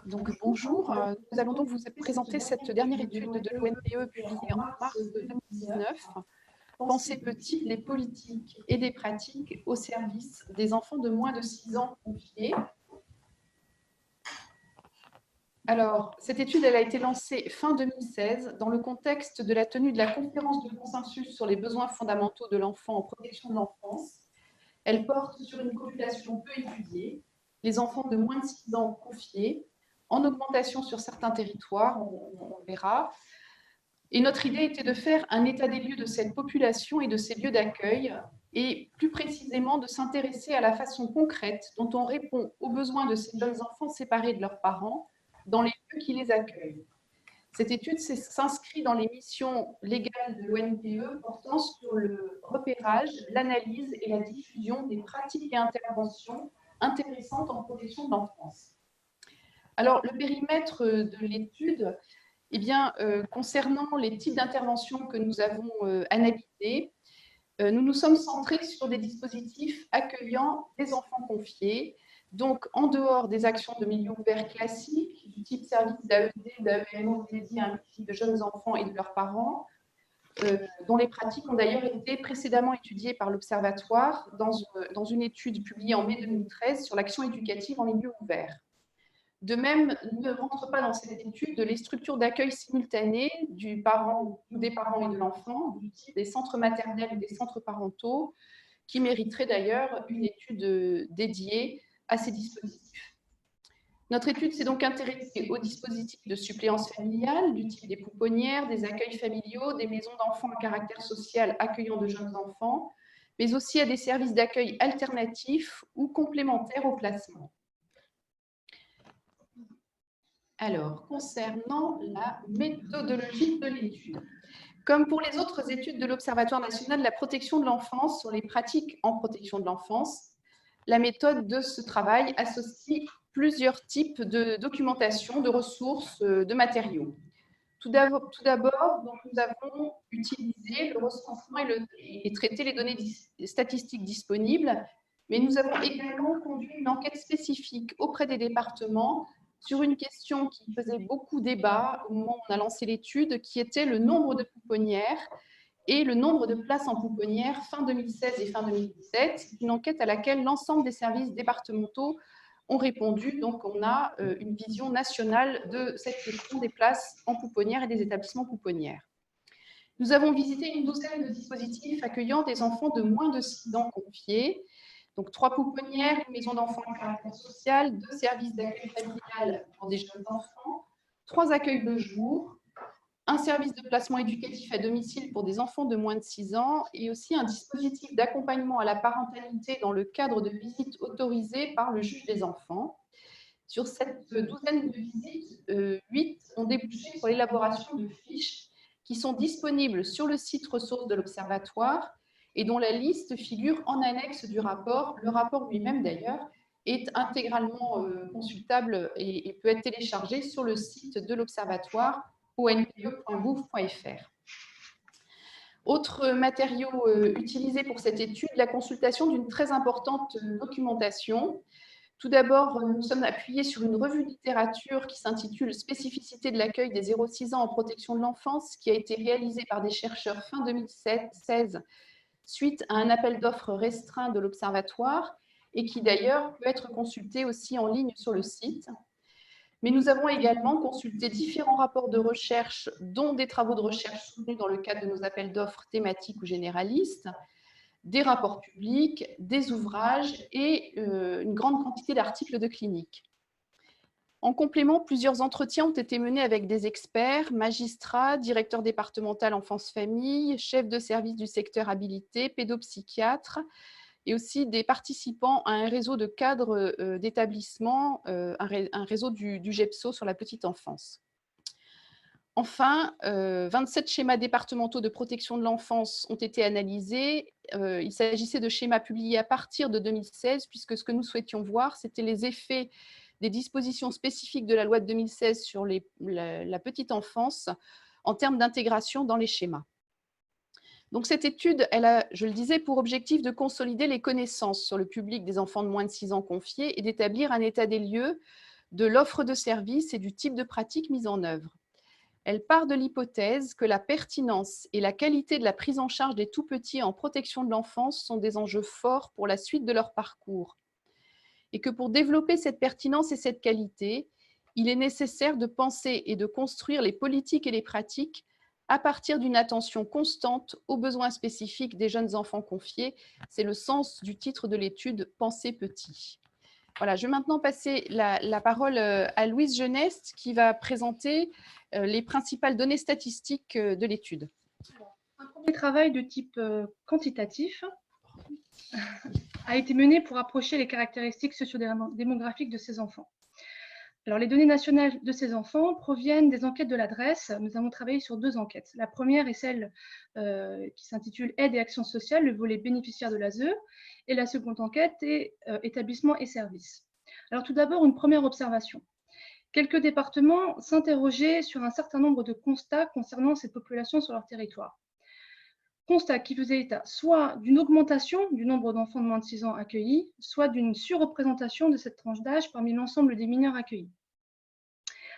Donc, bonjour, nous allons donc vous présenter cette dernière étude de l'ONPE publiée en mars 2019, Penser petit, les politiques et des pratiques au service des enfants de moins de 6 ans confiés. Alors, cette étude elle a été lancée fin 2016 dans le contexte de la tenue de la conférence de consensus sur les besoins fondamentaux de l'enfant en protection de l'enfance. Elle porte sur une population peu étudiée, les enfants de moins de 6 ans confiés, en augmentation sur certains territoires, on verra. Et notre idée était de faire un état des lieux de cette population et de ces lieux d'accueil, et plus précisément de s'intéresser à la façon concrète dont on répond aux besoins de ces jeunes enfants séparés de leurs parents dans les lieux qui les accueillent. Cette étude s'inscrit dans les missions légales de l'ONPE portant sur le repérage, l'analyse et la diffusion des pratiques et interventions intéressantes en protection de l'enfance. Alors, le périmètre de l'étude, eh bien, concernant les types d'interventions que nous avons analysés, nous nous sommes centrés sur des dispositifs accueillant des enfants confiés, donc en dehors des actions de milieu ouvert classiques, du type service d'AED, d'AEMO dédié à un public de jeunes enfants et de leurs parents, dont les pratiques ont d'ailleurs été précédemment étudiées par l'Observatoire dans une étude publiée en mai 2013 sur l'action éducative en milieu ouvert. De même, ne rentrent pas dans cette étude les structures d'accueil simultanées du parent ou des parents et de l'enfant, du type des centres maternels ou des centres parentaux, qui mériteraient d'ailleurs une étude dédiée à ces dispositifs. Notre étude s'est donc intéressée aux dispositifs de suppléance familiale, du type des pouponnières, des accueils familiaux, des maisons d'enfants à caractère social accueillant de jeunes enfants, mais aussi à des services d'accueil alternatifs ou complémentaires au placement. Alors, concernant la méthodologie de l'étude, comme pour les autres études de l'Observatoire national de la protection de l'enfance sur les pratiques en protection de l'enfance, la méthode de ce travail associe plusieurs types de documentation, de ressources, de matériaux. Tout d'abord, nous avons utilisé le recensement et traité les données statistiques disponibles, mais nous avons également conduit une enquête spécifique auprès des départements sur une question qui faisait beaucoup débat au moment où on a lancé l'étude, qui était le nombre de pouponnières et le nombre de places en pouponnière fin 2016 et fin 2017, une enquête à laquelle l'ensemble des services départementaux ont répondu. Donc, on a une vision nationale de cette question des places en pouponnière et des établissements pouponnières. Nous avons visité une douzaine de dispositifs accueillant des enfants de moins de 6 ans confiés. Donc, 3 pouponnières, une maison d'enfants à caractère social, 2 services d'accueil familial pour des jeunes enfants, 3 accueils de jour, un service de placement éducatif à domicile pour des enfants de moins de 6 ans et aussi un dispositif d'accompagnement à la parentalité dans le cadre de visites autorisées par le juge des enfants. Sur cette douzaine de visites, 8 ont débouché sur l'élaboration de fiches qui sont disponibles sur le site ressources de l'Observatoire et dont la liste figure en annexe du rapport. Le rapport lui-même, d'ailleurs, est intégralement consultable et peut être téléchargé sur le site de l'Observatoire onpe.gouv.fr. Autres matériaux utilisés pour cette étude, la consultation d'une très importante documentation. Tout d'abord, nous sommes appuyés sur une revue de littérature qui s'intitule « Spécificité de l'accueil des 0-6 ans en protection de l'enfance » qui a été réalisée par des chercheurs fin 2016 suite à un appel d'offres restreint de l'Observatoire et qui d'ailleurs peut être consulté aussi en ligne sur le site. Mais nous avons également consulté différents rapports de recherche, dont des travaux de recherche soutenus dans le cadre de nos appels d'offres thématiques ou généralistes, des rapports publics, des ouvrages et une grande quantité d'articles de clinique. En complément, plusieurs entretiens ont été menés avec des experts, magistrats, directeurs départemental enfance-famille, chefs de service du secteur habilité, pédopsychiatres, et aussi des participants à un réseau de cadres d'établissements, un réseau du GEPSO sur la petite enfance. Enfin, 27 schémas départementaux de protection de l'enfance ont été analysés. Il s'agissait de schémas publiés à partir de 2016, puisque ce que nous souhaitions voir, c'était les effets des dispositions spécifiques de la loi de 2016 sur la petite enfance en termes d'intégration dans les schémas. Donc cette étude, elle a, je le disais, pour objectif de consolider les connaissances sur le public des enfants de moins de 6 ans confiés et d'établir un état des lieux de l'offre de services et du type de pratique mise en œuvre. Elle part de l'hypothèse que la pertinence et la qualité de la prise en charge des tout-petits en protection de l'enfance sont des enjeux forts pour la suite de leur parcours. Et que pour développer cette pertinence et cette qualité, il est nécessaire de penser et de construire les politiques et les pratiques à partir d'une attention constante aux besoins spécifiques des jeunes enfants confiés. C'est le sens du titre de l'étude « Penser petit ». Voilà, je vais maintenant passer la parole à Louise Geneste qui va présenter les principales données statistiques de l'étude. Un premier travail de type quantitatif a été mené pour approcher les caractéristiques sociodémographiques de ces enfants. Alors, les données nationales de ces enfants proviennent des enquêtes de l'adresse. Nous avons travaillé sur 2 enquêtes. La première est celle qui s'intitule « Aide et action sociale », le volet bénéficiaire de l'ASE, et la seconde enquête est « Établissements et services ». Alors, tout d'abord, une première observation. Quelques départements s'interrogeaient sur un certain nombre de constats concernant cette population sur leur territoire. Constat qui faisait état soit d'une augmentation du nombre d'enfants de moins de 6 ans accueillis, soit d'une surreprésentation de cette tranche d'âge parmi l'ensemble des mineurs accueillis.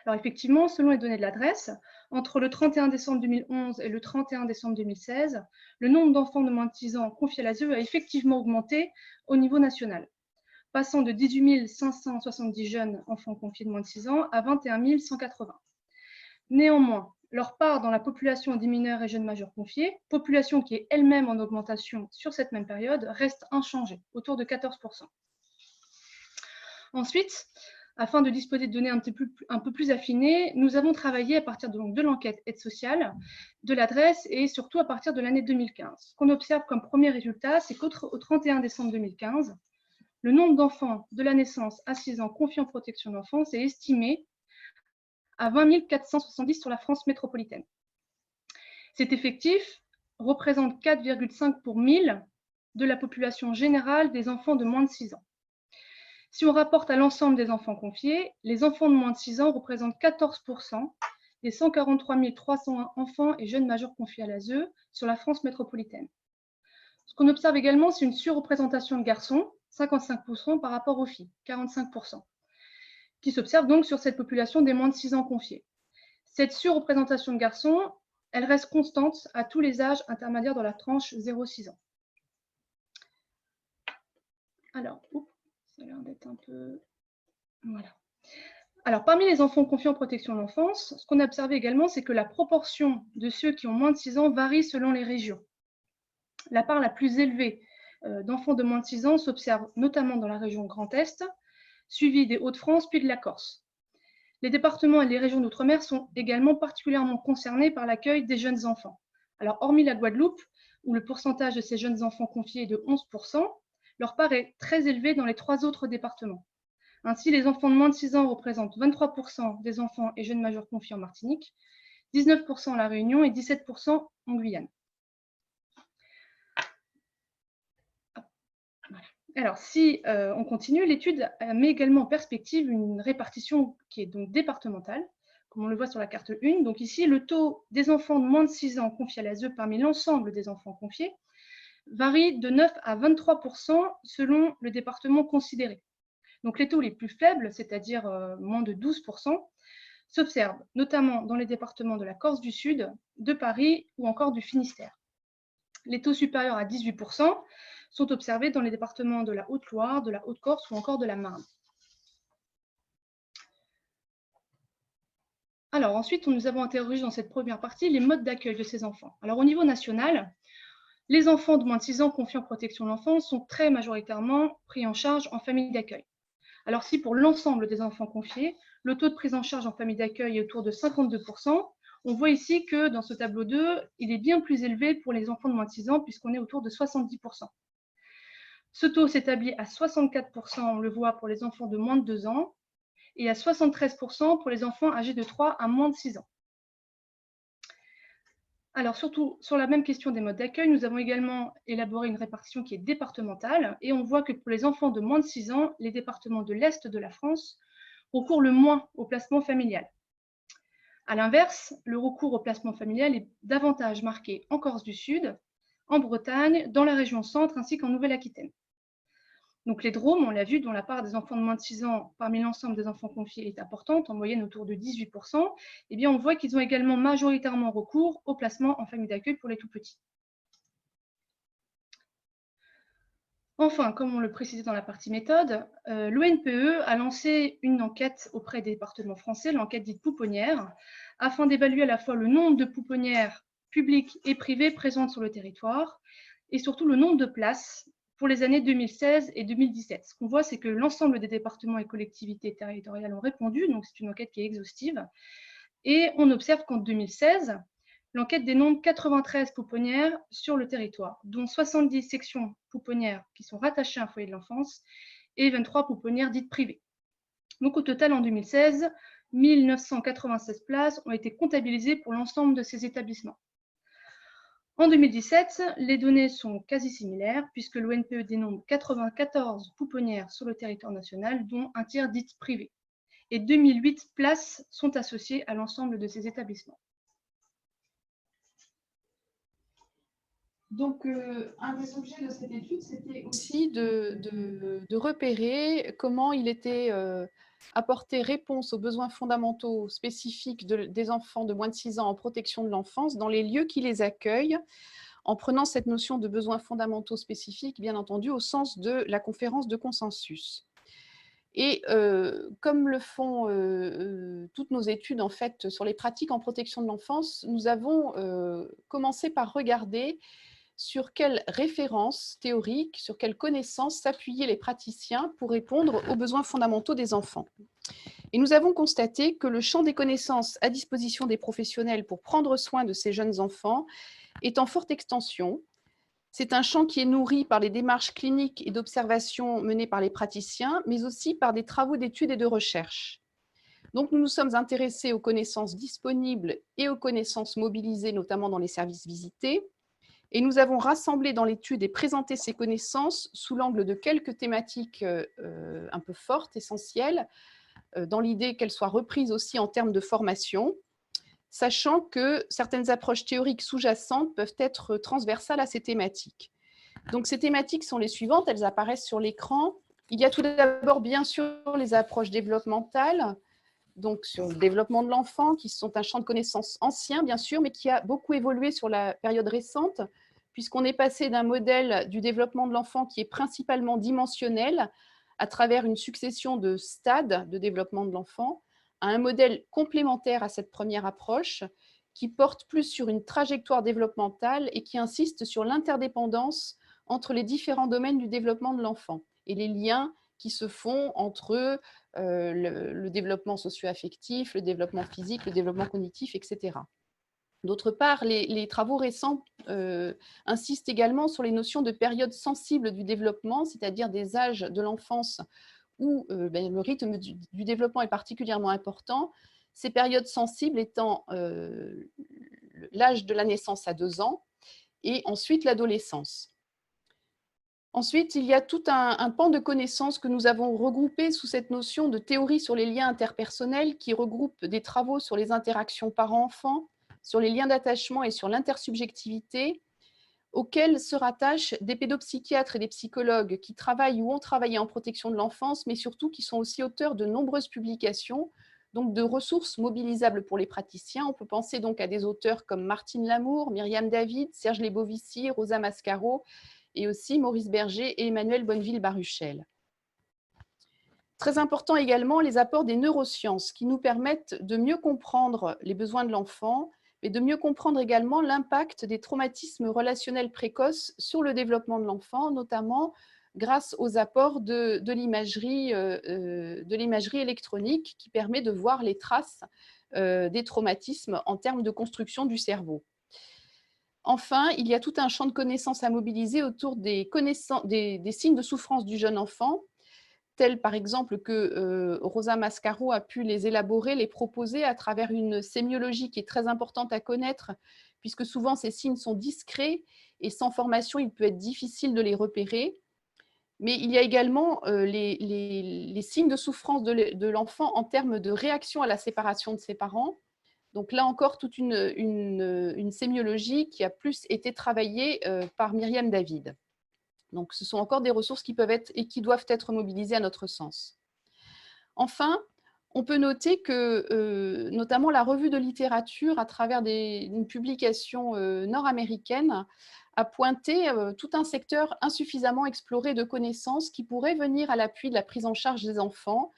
Alors effectivement, selon les données de l'adresse, entre le 31 décembre 2011 et le 31 décembre 2016, le nombre d'enfants de moins de 6 ans confiés à l'ASE a effectivement augmenté au niveau national, passant de 18 570 jeunes enfants confiés de moins de 6 ans à 21 180. Néanmoins, leur part dans la population des mineurs et jeunes majeurs confiés, population qui est elle-même en augmentation sur cette même période, reste inchangée, autour de 14%. Ensuite, afin de disposer de données un peu plus affinées, nous avons travaillé à partir de l'enquête aide sociale, de l'adresse et surtout à partir de l'année 2015. Ce qu'on observe comme premier résultat, c'est qu'au 31 décembre 2015, le nombre d'enfants de la naissance à 6 ans confiés en protection de l'enfance est estimé à 20 470 sur la France métropolitaine. Cet effectif représente 4,5 pour 1000 de la population générale des enfants de moins de 6 ans. Si on rapporte à l'ensemble des enfants confiés, les enfants de moins de 6 ans représentent 14% des 143 301 enfants et jeunes majeurs confiés à l'ASE sur la France métropolitaine. Ce qu'on observe également, c'est une surreprésentation de garçons, 55% par rapport aux filles, 45%, qui s'observe donc sur cette population des moins de 6 ans confiés. Cette surreprésentation de garçons, elle reste constante à tous les âges intermédiaires dans la tranche 0-6 ans. Alors, ça a l'air d'être un peu... Voilà. Alors, parmi les enfants confiés en protection de l'enfance, ce qu'on a observé également, c'est que la proportion de ceux qui ont moins de 6 ans varie selon les régions. La part la plus élevée d'enfants de moins de 6 ans s'observe notamment dans la région Grand Est, suivie des Hauts-de-France puis de la Corse. Les départements et les régions d'outre-mer sont également particulièrement concernés par l'accueil des jeunes enfants. Alors, hormis la Guadeloupe, où le pourcentage de ces jeunes enfants confiés est de 11%, leur part est très élevée dans les 3 autres départements. Ainsi, les enfants de moins de 6 ans représentent 23% des enfants et jeunes majeurs confiés en Martinique, 19% à La Réunion et 17% en Guyane. Voilà. Alors, si on continue, l'étude met également en perspective une répartition qui est donc départementale, comme on le voit sur la carte 1. Donc ici, le taux des enfants de moins de 6 ans confiés à l'ASE parmi l'ensemble des enfants confiés varie de 9 à 23% selon le département considéré. Donc les taux les plus faibles, c'est-à-dire moins de 12%, s'observent notamment dans les départements de la Corse du Sud, de Paris ou encore du Finistère. Les taux supérieurs à 18% sont observés dans les départements de la Haute-Loire, de la Haute-Corse ou encore de la Marne. Alors ensuite, nous avons interrogé dans cette première partie les modes d'accueil de ces enfants. Alors au niveau national, les enfants de moins de 6 ans confiés en protection de l'enfance sont très majoritairement pris en charge en famille d'accueil. Alors si pour l'ensemble des enfants confiés, le taux de prise en charge en famille d'accueil est autour de 52%, on voit ici que dans ce tableau 2, il est bien plus élevé pour les enfants de moins de 6 ans puisqu'on est autour de 70%. Ce taux s'établit à 64%, on le voit, pour les enfants de moins de 2 ans et à 73% pour les enfants âgés de 3 à moins de 6 ans. Alors, surtout, sur la même question des modes d'accueil, nous avons également élaboré une répartition qui est départementale et on voit que pour les enfants de moins de 6 ans, les départements de l'Est de la France recourent le moins au placement familial. À l'inverse, le recours au placement familial est davantage marqué en Corse du Sud, en Bretagne, dans la région Centre ainsi qu'en Nouvelle-Aquitaine. Donc les DROM, on l'a vu, dont la part des enfants de moins de 6 ans parmi l'ensemble des enfants confiés est importante, en moyenne autour de 18%, eh bien on voit qu'ils ont également majoritairement recours au placement en famille d'accueil pour les tout-petits. Enfin, comme on le précisait dans la partie méthode, l'ONPE a lancé une enquête auprès des départements français, l'enquête dite pouponnière, afin d'évaluer à la fois le nombre de pouponnières publiques et privées présentes sur le territoire, et surtout le nombre de places pour les années 2016 et 2017. Ce qu'on voit, c'est que l'ensemble des départements et collectivités territoriales ont répondu, donc c'est une enquête qui est exhaustive, et on observe qu'en 2016, l'enquête dénombre 93 pouponnières sur le territoire, dont 70 sections pouponnières qui sont rattachées à un foyer de l'enfance et 23 pouponnières dites privées. Donc au total, en 2016, 1996 places ont été comptabilisées pour l'ensemble de ces établissements. En 2017, les données sont quasi similaires puisque l'ONPE dénombre 94 pouponnières sur le territoire national, dont un tiers dites privées. Et 2008 places sont associées à l'ensemble de ces établissements. Donc, un des objets de cette étude, c'était aussi de repérer comment il était apporté réponse aux besoins fondamentaux spécifiques des enfants de moins de 6 ans en protection de l'enfance dans les lieux qui les accueillent, en prenant cette notion de besoins fondamentaux spécifiques, bien entendu, au sens de la conférence de consensus. Et comme le font toutes nos études en fait, sur les pratiques en protection de l'enfance, nous avons commencé par regarder sur quelles références théoriques, sur quelles connaissances s'appuyaient les praticiens pour répondre aux besoins fondamentaux des enfants. Et nous avons constaté que le champ des connaissances à disposition des professionnels pour prendre soin de ces jeunes enfants est en forte extension. C'est un champ qui est nourri par les démarches cliniques et d'observation menées par les praticiens, mais aussi par des travaux d'études et de recherche. Donc, nous nous sommes intéressés aux connaissances disponibles et aux connaissances mobilisées, notamment dans les services visités. Et nous avons rassemblé dans l'étude et présenté ces connaissances sous l'angle de quelques thématiques un peu fortes, essentielles, dans l'idée qu'elles soient reprises aussi en termes de formation, sachant que certaines approches théoriques sous-jacentes peuvent être transversales à ces thématiques. Donc, ces thématiques sont les suivantes, elles apparaissent sur l'écran. Il y a tout d'abord, bien sûr, les approches développementales, donc sur le développement de l'enfant, qui sont un champ de connaissances ancien, bien sûr, mais qui a beaucoup évolué sur la période récente, puisqu'on est passé d'un modèle du développement de l'enfant qui est principalement dimensionnel, à travers une succession de stades de développement de l'enfant, à un modèle complémentaire à cette première approche, qui porte plus sur une trajectoire développementale et qui insiste sur l'interdépendance entre les différents domaines du développement de l'enfant et les liens qui se font entre le développement socio-affectif, le développement physique, le développement cognitif, etc. D'autre part, les travaux récents insistent également sur les notions de périodes sensibles du développement, c'est-à-dire des âges de l'enfance où le rythme du développement est particulièrement important, ces périodes sensibles étant l'âge de la naissance à 2 ans et ensuite l'adolescence. Ensuite, il y a tout un pan de connaissances que nous avons regroupé sous cette notion de théorie sur les liens interpersonnels qui regroupe des travaux sur les interactions parents-enfants, sur les liens d'attachement et sur l'intersubjectivité, auxquels se rattachent des pédopsychiatres et des psychologues qui travaillent ou ont travaillé en protection de l'enfance, mais surtout qui sont aussi auteurs de nombreuses publications, donc de ressources mobilisables pour les praticiens. On peut penser donc à des auteurs comme Martine Lamour, Myriam David, Serge Lebovici, Rosa Mascaro, et aussi Maurice Berger et Emmanuel Bonneville-Baruchel. Très important également, les apports des neurosciences qui nous permettent de mieux comprendre les besoins de l'enfant, mais de mieux comprendre également l'impact des traumatismes relationnels précoces sur le développement de l'enfant, notamment grâce aux apports de l'imagerie électronique qui permet de voir les traces des traumatismes en termes de construction du cerveau. Enfin, il y a tout un champ de connaissances à mobiliser autour des signes de souffrance du jeune enfant, tels par exemple que Rosa Mascaro a pu les élaborer, les proposer à travers une sémiologie qui est très importante à connaître, puisque souvent ces signes sont discrets et sans formation, il peut être difficile de les repérer. Mais il y a également les signes de souffrance de l'enfant en termes de réaction à la séparation de ses parents. Donc là encore, toute une sémiologie qui a plus été travaillée par Myriam David. Donc, ce sont encore des ressources qui peuvent être et qui doivent être mobilisées à notre sens. Enfin, on peut noter que, notamment la revue de littérature, à travers une publication nord-américaine, a pointé tout un secteur insuffisamment exploré de connaissances qui pourrait venir à l'appui de la prise en charge des enfants.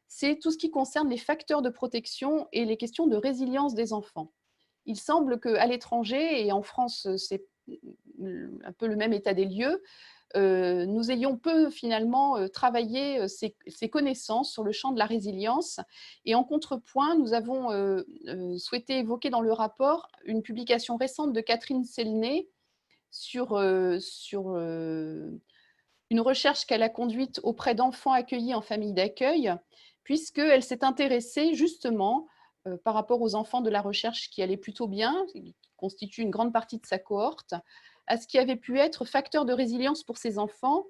C'est tout ce qui concerne les facteurs de protection et les questions de résilience des enfants. Il semble qu'à l'étranger, et en France, c'est un peu le même état des lieux, nous ayons peu finalement travaillé ces connaissances sur le champ de la résilience. Et en contrepoint, nous avons souhaité évoquer dans le rapport une publication récente de Catherine Selnay sur une recherche qu'elle a conduite auprès d'enfants accueillis en famille d'accueil, puisqu'elle s'est intéressée justement, par rapport aux enfants de la recherche qui allaient plutôt bien, qui constituent une grande partie de sa cohorte, à ce qui avait pu être facteur de résilience pour ces enfants.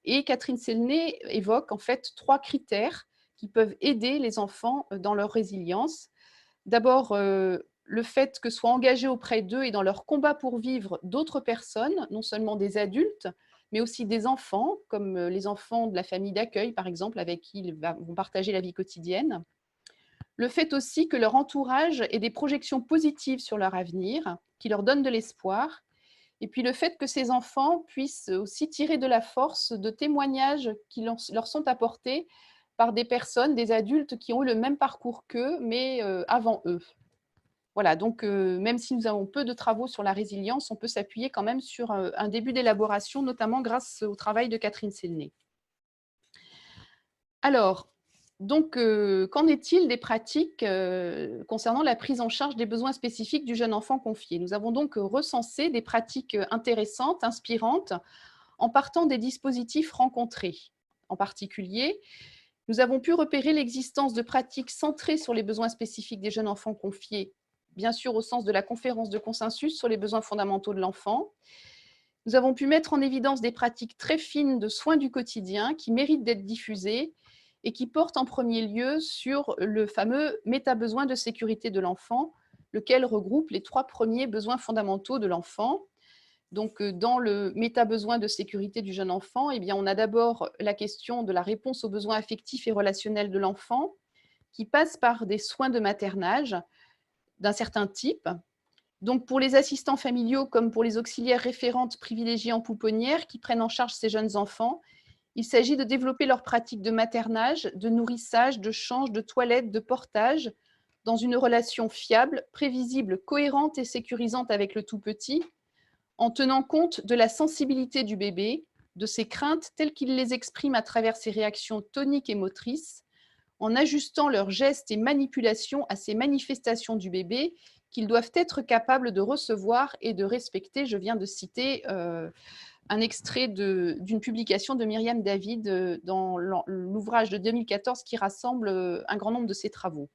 Et Catherine Selnay évoque en fait 3 critères qui peuvent aider les enfants dans leur résilience. D'abord, le fait que soient engagés auprès d'eux et dans leur combat pour vivre d'autres personnes, non seulement des adultes, mais aussi des enfants, comme les enfants de la famille d'accueil, par exemple, avec qui ils vont partager la vie quotidienne. Le fait aussi que leur entourage ait des projections positives sur leur avenir, qui leur donnent de l'espoir. Et puis le fait que ces enfants puissent aussi tirer de la force de témoignages qui leur sont apportés par des personnes, des adultes qui ont eu le même parcours qu'eux, mais avant eux. Voilà, donc même si nous avons peu de travaux sur la résilience, on peut s'appuyer quand même sur un début d'élaboration, notamment grâce au travail de Catherine Selnay. Alors, donc, qu'en est-il des pratiques concernant la prise en charge des besoins spécifiques du jeune enfant confié? Nous avons donc recensé des pratiques intéressantes, inspirantes, en partant des dispositifs rencontrés. En particulier, nous avons pu repérer l'existence de pratiques centrées sur les besoins spécifiques des jeunes enfants confiés, bien sûr au sens de la conférence de consensus sur les besoins fondamentaux de l'enfant. Nous avons pu mettre en évidence des pratiques très fines de soins du quotidien qui méritent d'être diffusées et qui portent en premier lieu sur le fameux méta-besoin de sécurité de l'enfant, lequel regroupe les 3 premiers besoins fondamentaux de l'enfant. Donc, dans le méta-besoin de sécurité du jeune enfant, eh bien, on a d'abord la question de la réponse aux besoins affectifs et relationnels de l'enfant, qui passe par des soins de maternage d'un certain type. Donc, pour les assistants familiaux comme pour les auxiliaires référentes privilégiées en pouponnière qui prennent en charge ces jeunes enfants, il s'agit de développer leurs pratiques de maternage, de nourrissage, de change, de toilette, de portage, dans une relation fiable, prévisible, cohérente et sécurisante avec le tout-petit, en tenant compte de la sensibilité du bébé, de ses craintes telles qu'il les exprime à travers ses réactions toniques et motrices, en ajustant leurs gestes et manipulations à ces manifestations du bébé qu'ils doivent être capables de recevoir et de respecter. Je viens de citer un extrait d'une publication de Myriam David dans l'ouvrage de 2014 qui rassemble un grand nombre de ses travaux.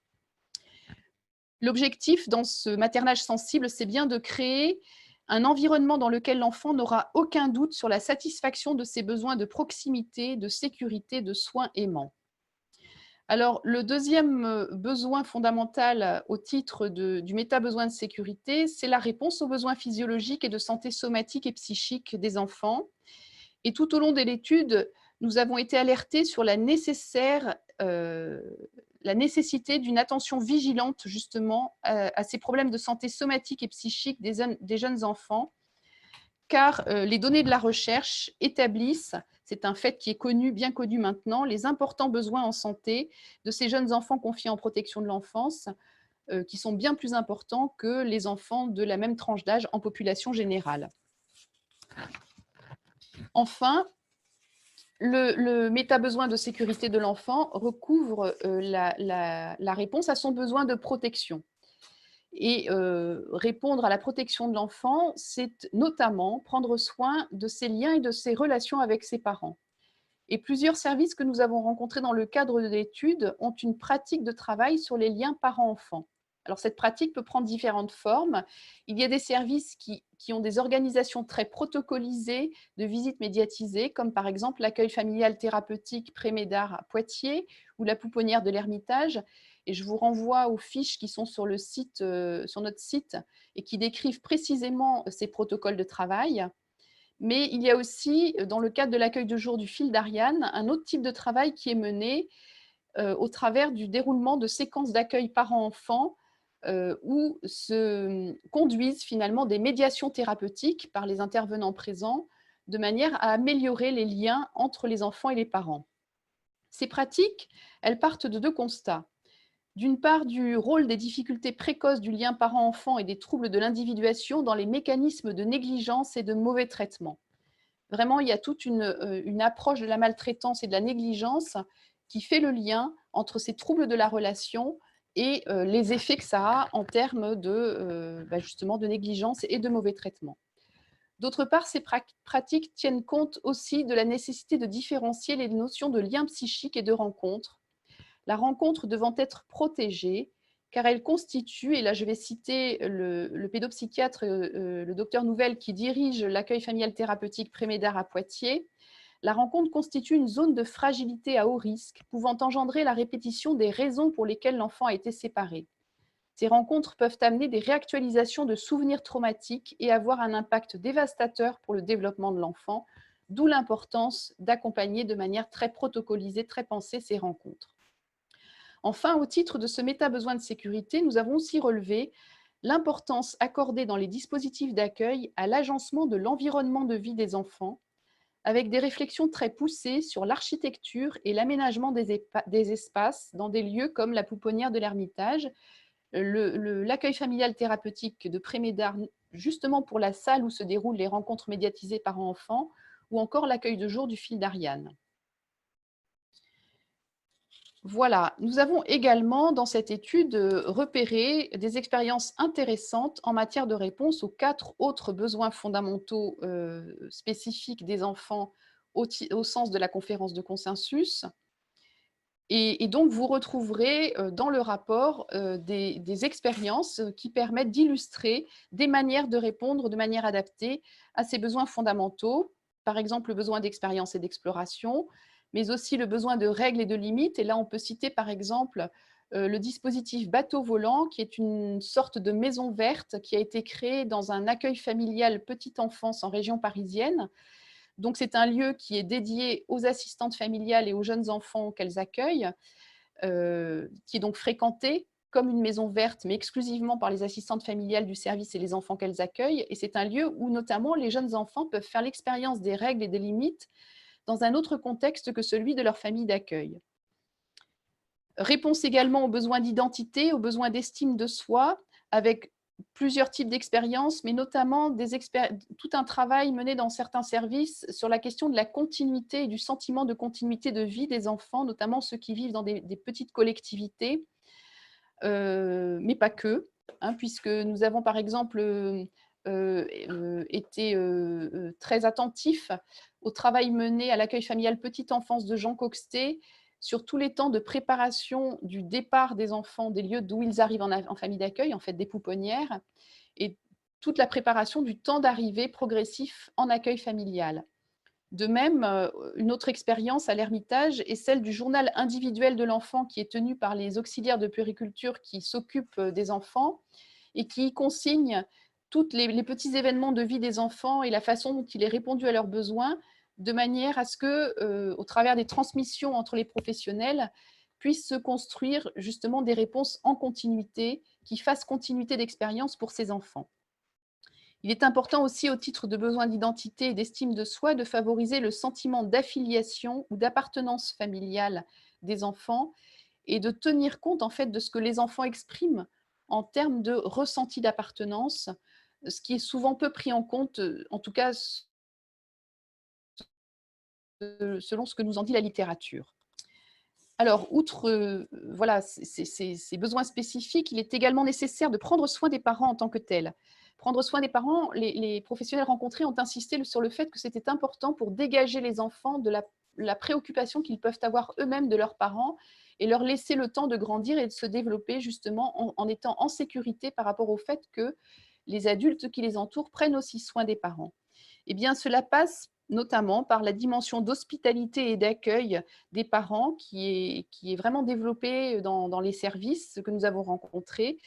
L'objectif dans ce maternage sensible, c'est bien de créer un environnement dans lequel l'enfant n'aura aucun doute sur la satisfaction de ses besoins de proximité, de sécurité, de soins aimants. Alors, le deuxième besoin fondamental au titre du méta-besoin de sécurité, c'est la réponse aux besoins physiologiques et de santé somatique et psychique des enfants. Et tout au long de l'étude, nous avons été alertés sur la nécessité d'une attention vigilante justement à ces problèmes de santé somatique et psychique des jeunes enfants, car les données de la recherche établissent, c'est un fait qui est connu, bien connu maintenant, les importants besoins en santé de ces jeunes enfants confiés en protection de l'enfance, qui sont bien plus importants que les enfants de la même tranche d'âge en population générale. Enfin, le méta-besoin de sécurité de l'enfant recouvre la réponse à son besoin de protection. Et répondre à la protection de l'enfant, c'est notamment prendre soin de ses liens et de ses relations avec ses parents. Et plusieurs services que nous avons rencontrés dans le cadre de l'étude ont une pratique de travail sur les liens parents-enfants. Alors cette pratique peut prendre différentes formes. Il y a des services qui ont des organisations très protocolisées de visites médiatisées, comme par exemple l'accueil familial thérapeutique Prémédard à Poitiers ou la pouponnière de l'Ermitage. Et je vous renvoie aux fiches qui sont sur le site, sur notre site et qui décrivent précisément ces protocoles de travail. Mais il y a aussi, dans le cadre de l'accueil de jour du fil d'Ariane, un autre type de travail qui est mené au travers du déroulement de séquences d'accueil parents-enfants où se conduisent finalement des médiations thérapeutiques par les intervenants présents de manière à améliorer les liens entre les enfants et les parents. Ces pratiques, elles partent de deux constats. D'une part, du rôle des difficultés précoces du lien parent-enfant et des troubles de l'individuation dans les mécanismes de négligence et de mauvais traitement. Vraiment, il y a toute une approche de la maltraitance et de la négligence qui fait le lien entre ces troubles de la relation et les effets que ça a en termes de, justement, de négligence et de mauvais traitement. D'autre part, ces pratiques tiennent compte aussi de la nécessité de différencier les notions de lien psychique et de rencontre, la rencontre devant être protégée, car elle constitue, et là je vais citer le pédopsychiatre, le docteur Nouvel, qui dirige l'accueil familial thérapeutique Prémédard à Poitiers, la rencontre constitue une zone de fragilité à haut risque, pouvant engendrer la répétition des raisons pour lesquelles l'enfant a été séparé. Ces rencontres peuvent amener des réactualisations de souvenirs traumatiques et avoir un impact dévastateur pour le développement de l'enfant, d'où l'importance d'accompagner de manière très protocolisée, très pensée ces rencontres. Enfin, au titre de ce méta-besoin de sécurité, nous avons aussi relevé l'importance accordée dans les dispositifs d'accueil à l'agencement de l'environnement de vie des enfants, avec des réflexions très poussées sur l'architecture et l'aménagement des espaces dans des lieux comme la pouponnière de l'Ermitage, l'accueil familial thérapeutique de Prémédard, justement pour la salle où se déroulent les rencontres médiatisées parents-enfants, ou encore l'accueil de jour du fil d'Ariane. Voilà, nous avons également dans cette étude repéré des expériences intéressantes en matière de réponse aux 4 autres besoins fondamentaux spécifiques des enfants au sens de la conférence de consensus. Et donc, vous retrouverez dans le rapport des expériences qui permettent d'illustrer des manières de répondre de manière adaptée à ces besoins fondamentaux, par exemple le besoin d'expérience et d'exploration, mais aussi le besoin de règles et de limites. Et là, on peut citer par exemple le dispositif bateau volant, qui est une sorte de maison verte qui a été créée dans un accueil familial petite enfance en région parisienne. Donc, c'est un lieu qui est dédié aux assistantes familiales et aux jeunes enfants qu'elles accueillent, qui est donc fréquenté comme une maison verte, mais exclusivement par les assistantes familiales du service et les enfants qu'elles accueillent. Et c'est un lieu où, notamment, les jeunes enfants peuvent faire l'expérience des règles et des limites dans un autre contexte que celui de leur famille d'accueil. Réponse également aux besoins d'identité, aux besoins d'estime de soi, avec plusieurs types d'expériences, mais notamment tout un travail mené dans certains services sur la question de la continuité et du sentiment de continuité de vie des enfants, notamment ceux qui vivent dans des petites collectivités, mais pas que, hein, puisque nous avons par exemple été très attentifs au travail mené à l'accueil familial petite enfance de Jean Coxtet, sur tous les temps de préparation du départ des enfants des lieux d'où ils arrivent en famille d'accueil, en fait des pouponnières, et toute la préparation du temps d'arrivée progressif en accueil familial. De même, une autre expérience à l'Ermitage est celle du journal individuel de l'enfant qui est tenu par les auxiliaires de puériculture qui s'occupent des enfants et qui consignent tous les petits événements de vie des enfants et la façon dont il est répondu à leurs besoins, de manière à ce que, au travers des transmissions entre les professionnels, puissent se construire justement des réponses en continuité, qui fassent continuité d'expérience pour ces enfants. Il est important aussi, au titre de besoin d'identité et d'estime de soi, de favoriser le sentiment d'affiliation ou d'appartenance familiale des enfants et de tenir compte en fait de ce que les enfants expriment en termes de ressenti d'appartenance, ce qui est souvent peu pris en compte, en tout cas selon ce que nous en dit la littérature. Alors, outre voilà, ces besoins spécifiques, il est également nécessaire de prendre soin des parents en tant que tels. Prendre soin des parents, les professionnels rencontrés ont insisté sur le fait que c'était important pour dégager les enfants de la préoccupation qu'ils peuvent avoir eux-mêmes de leurs parents et leur laisser le temps de grandir et de se développer justement en étant en sécurité par rapport au fait que les adultes qui les entourent prennent aussi soin des parents. Eh bien, cela passe notamment par la dimension d'hospitalité et d'accueil des parents qui est vraiment développée dans les services que nous avons rencontrés.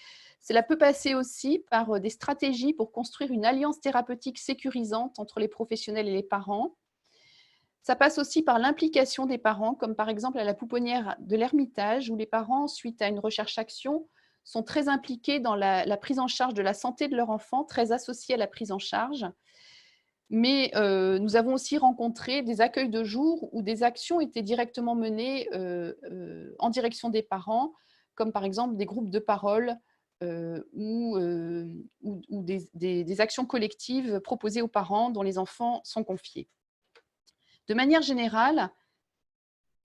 Cela peut passer aussi par des stratégies pour construire une alliance thérapeutique sécurisante entre les professionnels et les parents. Ça passe aussi par l'implication des parents, comme par exemple à la pouponnière de l'Ermitage, où les parents, suite à une recherche-action, sont très impliqués dans la prise en charge de la santé de leur enfant, très associés à la prise en charge. Mais nous avons aussi rencontré des accueils de jour où des actions étaient directement menées en direction des parents, comme par exemple des groupes de parole ou des actions collectives proposées aux parents dont les enfants sont confiés. De manière générale,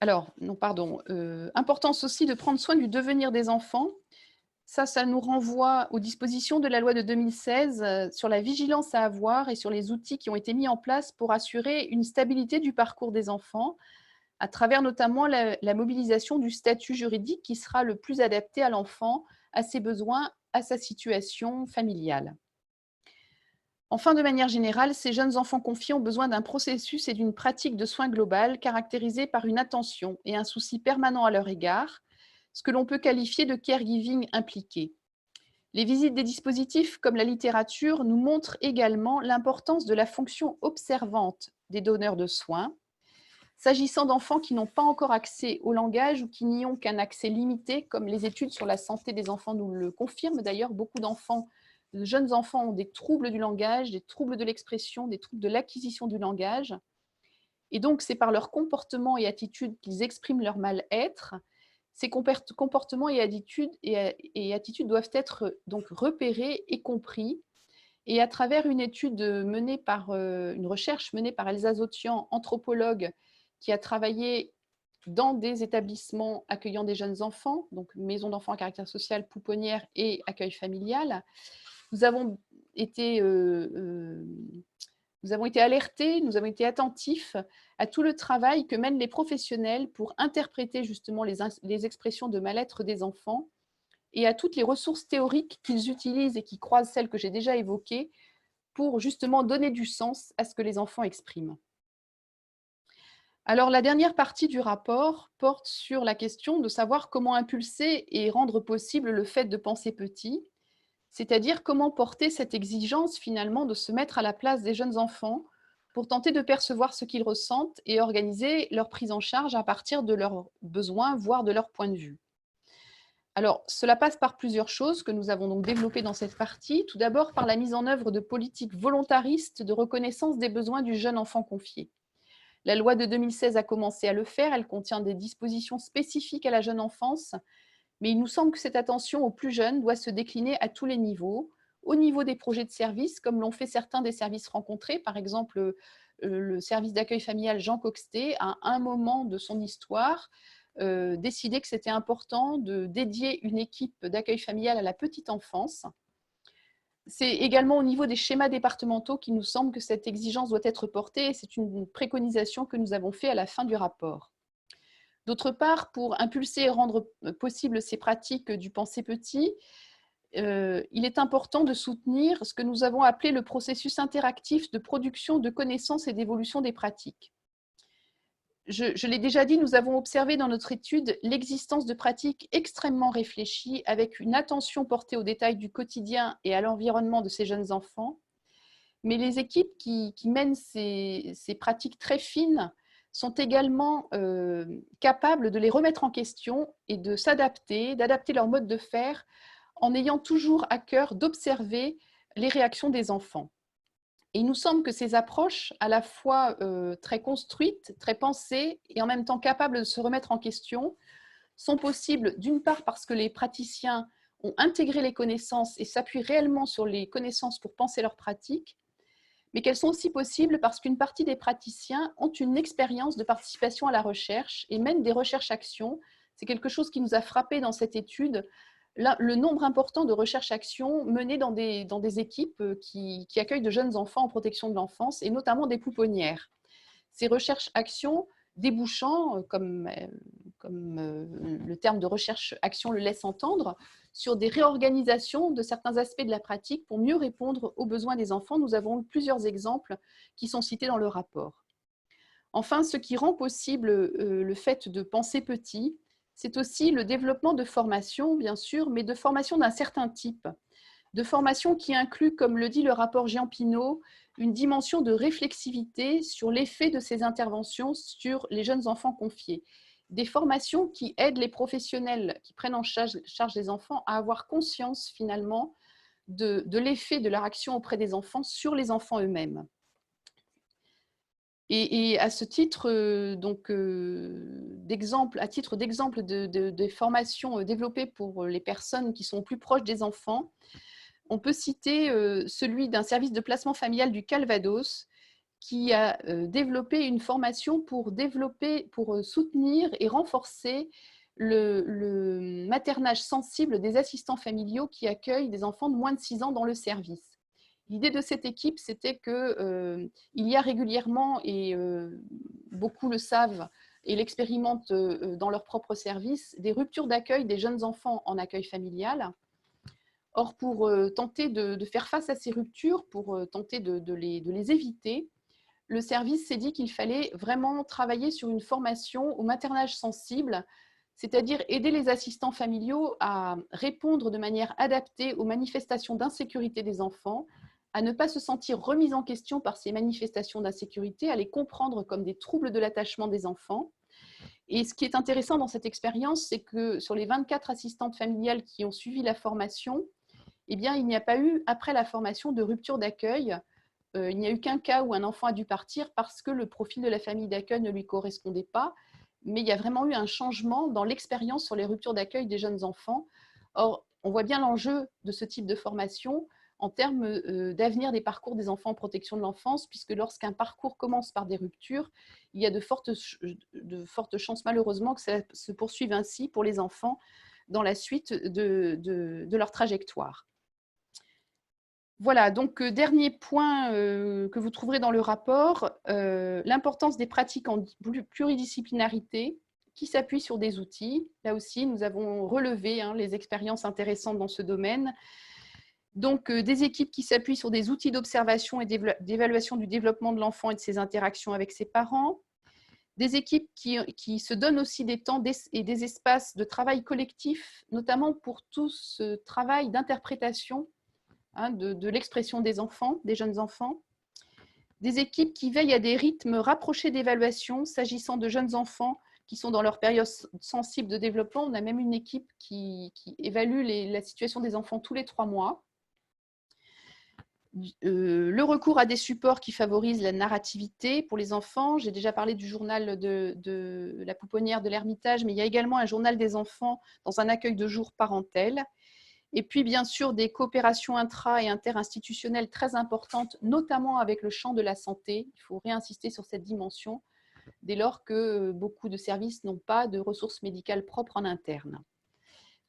importance aussi de prendre soin du devenir des enfants. Ça nous renvoie aux dispositions de la loi de 2016 sur la vigilance à avoir et sur les outils qui ont été mis en place pour assurer une stabilité du parcours des enfants, à travers notamment la mobilisation du statut juridique qui sera le plus adapté à l'enfant, à ses besoins, à sa situation familiale. Enfin, de manière générale, ces jeunes enfants confiés ont besoin d'un processus et d'une pratique de soins globale caractérisée par une attention et un souci permanent à leur égard, ce que l'on peut qualifier de caregiving impliqué. Les visites des dispositifs comme la littérature nous montrent également l'importance de la fonction observante des donneurs de soins, s'agissant d'enfants qui n'ont pas encore accès au langage ou qui n'y ont qu'un accès limité, comme les études sur la santé des enfants nous le confirment. D'ailleurs, beaucoup d'enfants, de jeunes enfants ont des troubles du langage, des troubles de l'expression, des troubles de l'acquisition du langage. Et donc, c'est par leur comportement et attitudes qu'ils expriment leur mal-être. Ces comportements et attitudes doivent être donc repérés et compris. Et à travers une étude une recherche menée par Elsa Zotian, anthropologue, qui a travaillé dans des établissements accueillant des jeunes enfants, donc maison d'enfants à caractère social, pouponnière et accueil familial, nous avons été alertés, nous avons été attentifs à tout le travail que mènent les professionnels pour interpréter justement les expressions de mal-être des enfants et à toutes les ressources théoriques qu'ils utilisent et qui croisent celles que j'ai déjà évoquées pour justement donner du sens à ce que les enfants expriment. Alors, la dernière partie du rapport porte sur la question de savoir comment impulser et rendre possible le fait de penser petit, c'est-à-dire comment porter cette exigence finalement de se mettre à la place des jeunes enfants pour tenter de percevoir ce qu'ils ressentent et organiser leur prise en charge à partir de leurs besoins, voire de leur point de vue. Alors, cela passe par plusieurs choses que nous avons donc développées dans cette partie. Tout d'abord, par la mise en œuvre de politiques volontaristes de reconnaissance des besoins du jeune enfant confié. La loi de 2016 a commencé à le faire, elle contient des dispositions spécifiques à la jeune enfance, mais il nous semble que cette attention aux plus jeunes doit se décliner à tous les niveaux, au niveau des projets de services, comme l'ont fait certains des services rencontrés, par exemple le service d'accueil familial Jean Coxté, à un moment de son histoire, décidé que c'était important de dédier une équipe d'accueil familial à la petite enfance. C'est également au niveau des schémas départementaux qu'il nous semble que cette exigence doit être portée, et c'est une préconisation que nous avons faite à la fin du rapport. D'autre part, pour impulser et rendre possible ces pratiques du penser petit, il est important de soutenir ce que nous avons appelé le processus interactif de production de connaissances et d'évolution des pratiques. Je l'ai déjà dit, nous avons observé dans notre étude l'existence de pratiques extrêmement réfléchies, avec une attention portée aux détails du quotidien et à l'environnement de ces jeunes enfants. Mais les équipes qui mènent ces pratiques très fines sont également capables de les remettre en question et de s'adapter, d'adapter leur mode de faire en ayant toujours à cœur d'observer les réactions des enfants. Et il nous semble que ces approches, à la fois très construites, très pensées et en même temps capables de se remettre en question, sont possibles d'une part parce que les praticiens ont intégré les connaissances et s'appuient réellement sur les connaissances pour penser leurs pratiques, mais qu'elles sont aussi possibles parce qu'une partie des praticiens ont une expérience de participation à la recherche et mènent des recherches-actions. C'est quelque chose qui nous a frappé dans cette étude, le nombre important de recherches-actions menées dans des équipes qui accueillent de jeunes enfants en protection de l'enfance, et notamment des pouponnières. Ces recherches-actions débouchant, comme le terme de recherche-action le laisse entendre, sur des réorganisations de certains aspects de la pratique pour mieux répondre aux besoins des enfants. Nous avons eu plusieurs exemples qui sont cités dans le rapport. Enfin, ce qui rend possible le fait de penser petit, c'est aussi le développement de formations, bien sûr, mais de formations d'un certain type. De formations qui incluent, comme le dit le rapport Giampino, une dimension de réflexivité sur l'effet de ces interventions sur les jeunes enfants confiés. Des formations qui aident les professionnels qui prennent en charge les enfants à avoir conscience finalement de l'effet de leur action auprès des enfants sur les enfants eux-mêmes. Et à ce titre, à titre d'exemple des formations développées pour les personnes qui sont plus proches des enfants, on peut citer celui d'un service de placement familial du Calvados qui a développé une formation pour soutenir et renforcer le maternage sensible des assistants familiaux qui accueillent des enfants de moins de 6 ans dans le service. L'idée de cette équipe, c'était qu'il y a régulièrement, et beaucoup le savent et l'expérimentent dans leur propre service, des ruptures d'accueil des jeunes enfants en accueil familial. Or, pour tenter de faire face à ces ruptures, pour tenter de les éviter, le service s'est dit qu'il fallait vraiment travailler sur une formation au maternage sensible, c'est-à-dire aider les assistants familiaux à répondre de manière adaptée aux manifestations d'insécurité des enfants, à ne pas se sentir remis en question par ces manifestations d'insécurité, à les comprendre comme des troubles de l'attachement des enfants. Et ce qui est intéressant dans cette expérience, c'est que sur les 24 assistantes familiales qui ont suivi la formation, eh bien, il n'y a pas eu, après la formation, de rupture d'accueil. Il n'y a eu qu'un cas où un enfant a dû partir parce que le profil de la famille d'accueil ne lui correspondait pas, mais il y a vraiment eu un changement dans l'expérience sur les ruptures d'accueil des jeunes enfants. Or, on voit bien l'enjeu de ce type de formation en termes d'avenir des parcours des enfants en protection de l'enfance, puisque lorsqu'un parcours commence par des ruptures, il y a de fortes chances malheureusement que ça se poursuive ainsi pour les enfants dans la suite de leur trajectoire. Voilà, donc dernier point que vous trouverez dans le rapport, l'importance des pratiques en pluridisciplinarité qui s'appuient sur des outils. Là aussi, nous avons relevé les expériences intéressantes dans ce domaine. Donc, des équipes qui s'appuient sur des outils d'observation et d'évaluation du développement de l'enfant et de ses interactions avec ses parents. Des équipes qui se donnent aussi des temps et des espaces de travail collectif, notamment pour tout ce travail d'interprétation de l'expression des enfants, des jeunes enfants. Des équipes qui veillent à des rythmes rapprochés d'évaluation s'agissant de jeunes enfants qui sont dans leur période sensible de développement. On a même une équipe qui évalue la situation des enfants tous les 3 mois. Le recours à des supports qui favorisent la narrativité pour les enfants. J'ai déjà parlé du journal de la pouponnière de l'Ermitage, mais il y a également un journal des enfants dans un accueil de jour parentel. Et puis, bien sûr, des coopérations intra- et interinstitutionnelles très importantes, notamment avec le champ de la santé. Il faut réinsister sur cette dimension, dès lors que beaucoup de services n'ont pas de ressources médicales propres en interne.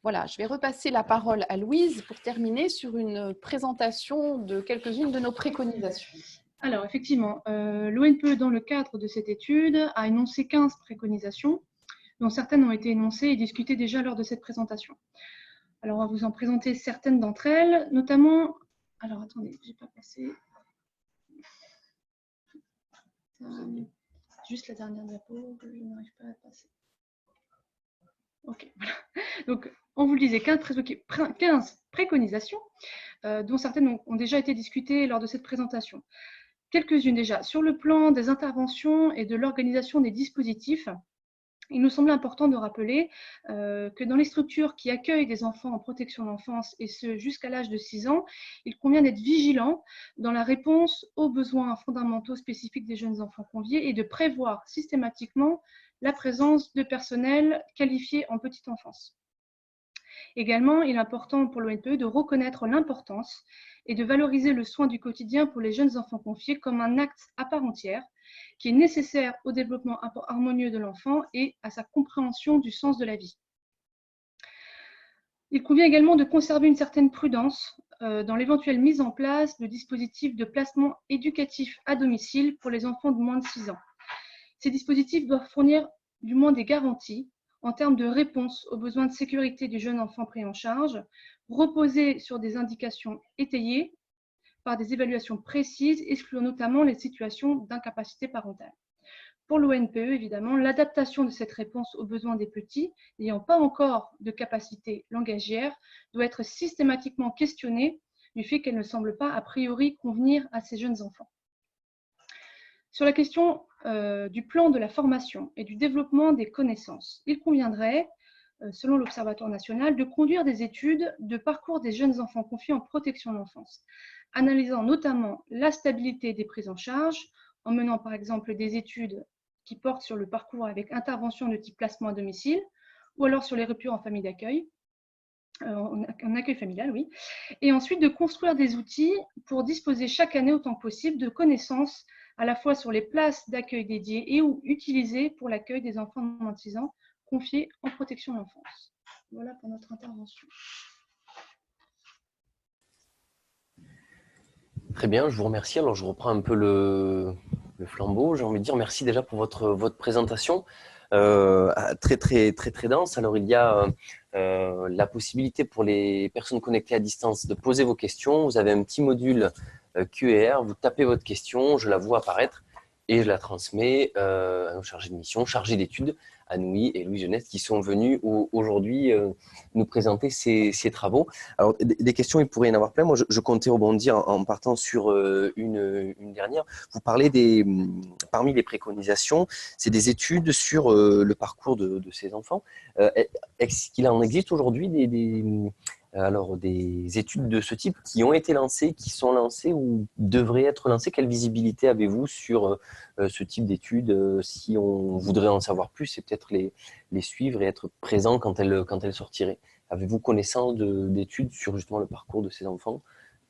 Voilà, je vais repasser la parole à Louise pour terminer sur une présentation de quelques-unes de nos préconisations. Alors, effectivement, l'ONPE, dans le cadre de cette étude, a énoncé 15 préconisations, dont certaines ont été énoncées et discutées déjà lors de cette présentation. Alors, on va vous en présenter certaines d'entre elles, notamment... Alors, attendez, je n'ai pas passé... Juste la dernière diapo que je n'arrive pas à passer. Ok, voilà. Donc, on vous le disait, 15 préconisations, dont certaines ont déjà été discutées lors de cette présentation. Quelques-unes déjà. Sur le plan des interventions et de l'organisation des dispositifs, il nous semble important de rappeler que dans les structures qui accueillent des enfants en protection de l'enfance, et ce jusqu'à l'âge de 6 ans, il convient d'être vigilant dans la réponse aux besoins fondamentaux spécifiques des jeunes enfants conviés et de prévoir systématiquement la présence de personnel qualifié en petite enfance. Également, il est important pour l'ONPE de reconnaître l'importance et de valoriser le soin du quotidien pour les jeunes enfants confiés comme un acte à part entière qui est nécessaire au développement harmonieux de l'enfant et à sa compréhension du sens de la vie. Il convient également de conserver une certaine prudence dans l'éventuelle mise en place de dispositifs de placement éducatif à domicile pour les enfants de moins de 6 ans. Ces dispositifs doivent fournir du moins des garanties en termes de réponse aux besoins de sécurité du jeune enfant pris en charge, reposer sur des indications étayées par des évaluations précises, excluant notamment les situations d'incapacité parentale. Pour l'ONPE, évidemment, l'adaptation de cette réponse aux besoins des petits n'ayant pas encore de capacité langagière doit être systématiquement questionnée du fait qu'elle ne semble pas a priori convenir à ces jeunes enfants. Sur la question du plan de la formation et du développement des connaissances, il conviendrait, selon l'Observatoire national, de conduire des études de parcours des jeunes enfants confiés en protection de l'enfance, analysant notamment la stabilité des prises en charge, en menant par exemple des études qui portent sur le parcours avec intervention de type placement à domicile, ou alors sur les ruptures en famille d'accueil, en accueil familial, oui, et ensuite de construire des outils pour disposer chaque année autant que possible de connaissances à la fois sur les places d'accueil dédiées et ou utilisées pour l'accueil des enfants de moins de 6 ans confiés en protection de l'enfance. Voilà pour notre intervention. Très bien, je vous remercie. Alors, je reprends un peu le flambeau. J'ai envie de dire merci déjà pour votre présentation très dense. Alors, il y a la possibilité pour les personnes connectées à distance de poser vos questions. Vous avez un petit module Q&R, vous tapez votre question, je la vois apparaître et je la transmets à nos chargés de mission, chargés d'études, Anoui et Louis Jeunesse, qui sont venus aujourd'hui nous présenter ces travaux. Alors, des questions, il pourrait y en avoir plein. Moi, je comptais rebondir en partant sur une dernière. Vous parlez parmi les préconisations, c'est des études sur le parcours de ces enfants. Est-ce qu'il en existe aujourd'hui des études de ce type qui ont été lancées, qui sont lancées ou devraient être lancées? Quelle visibilité avez-vous sur ce type d'études? Si on voudrait en savoir plus et peut-être les suivre et être présent quand elles sortiraient. Avez-vous connaissance d'études sur justement le parcours de ces enfants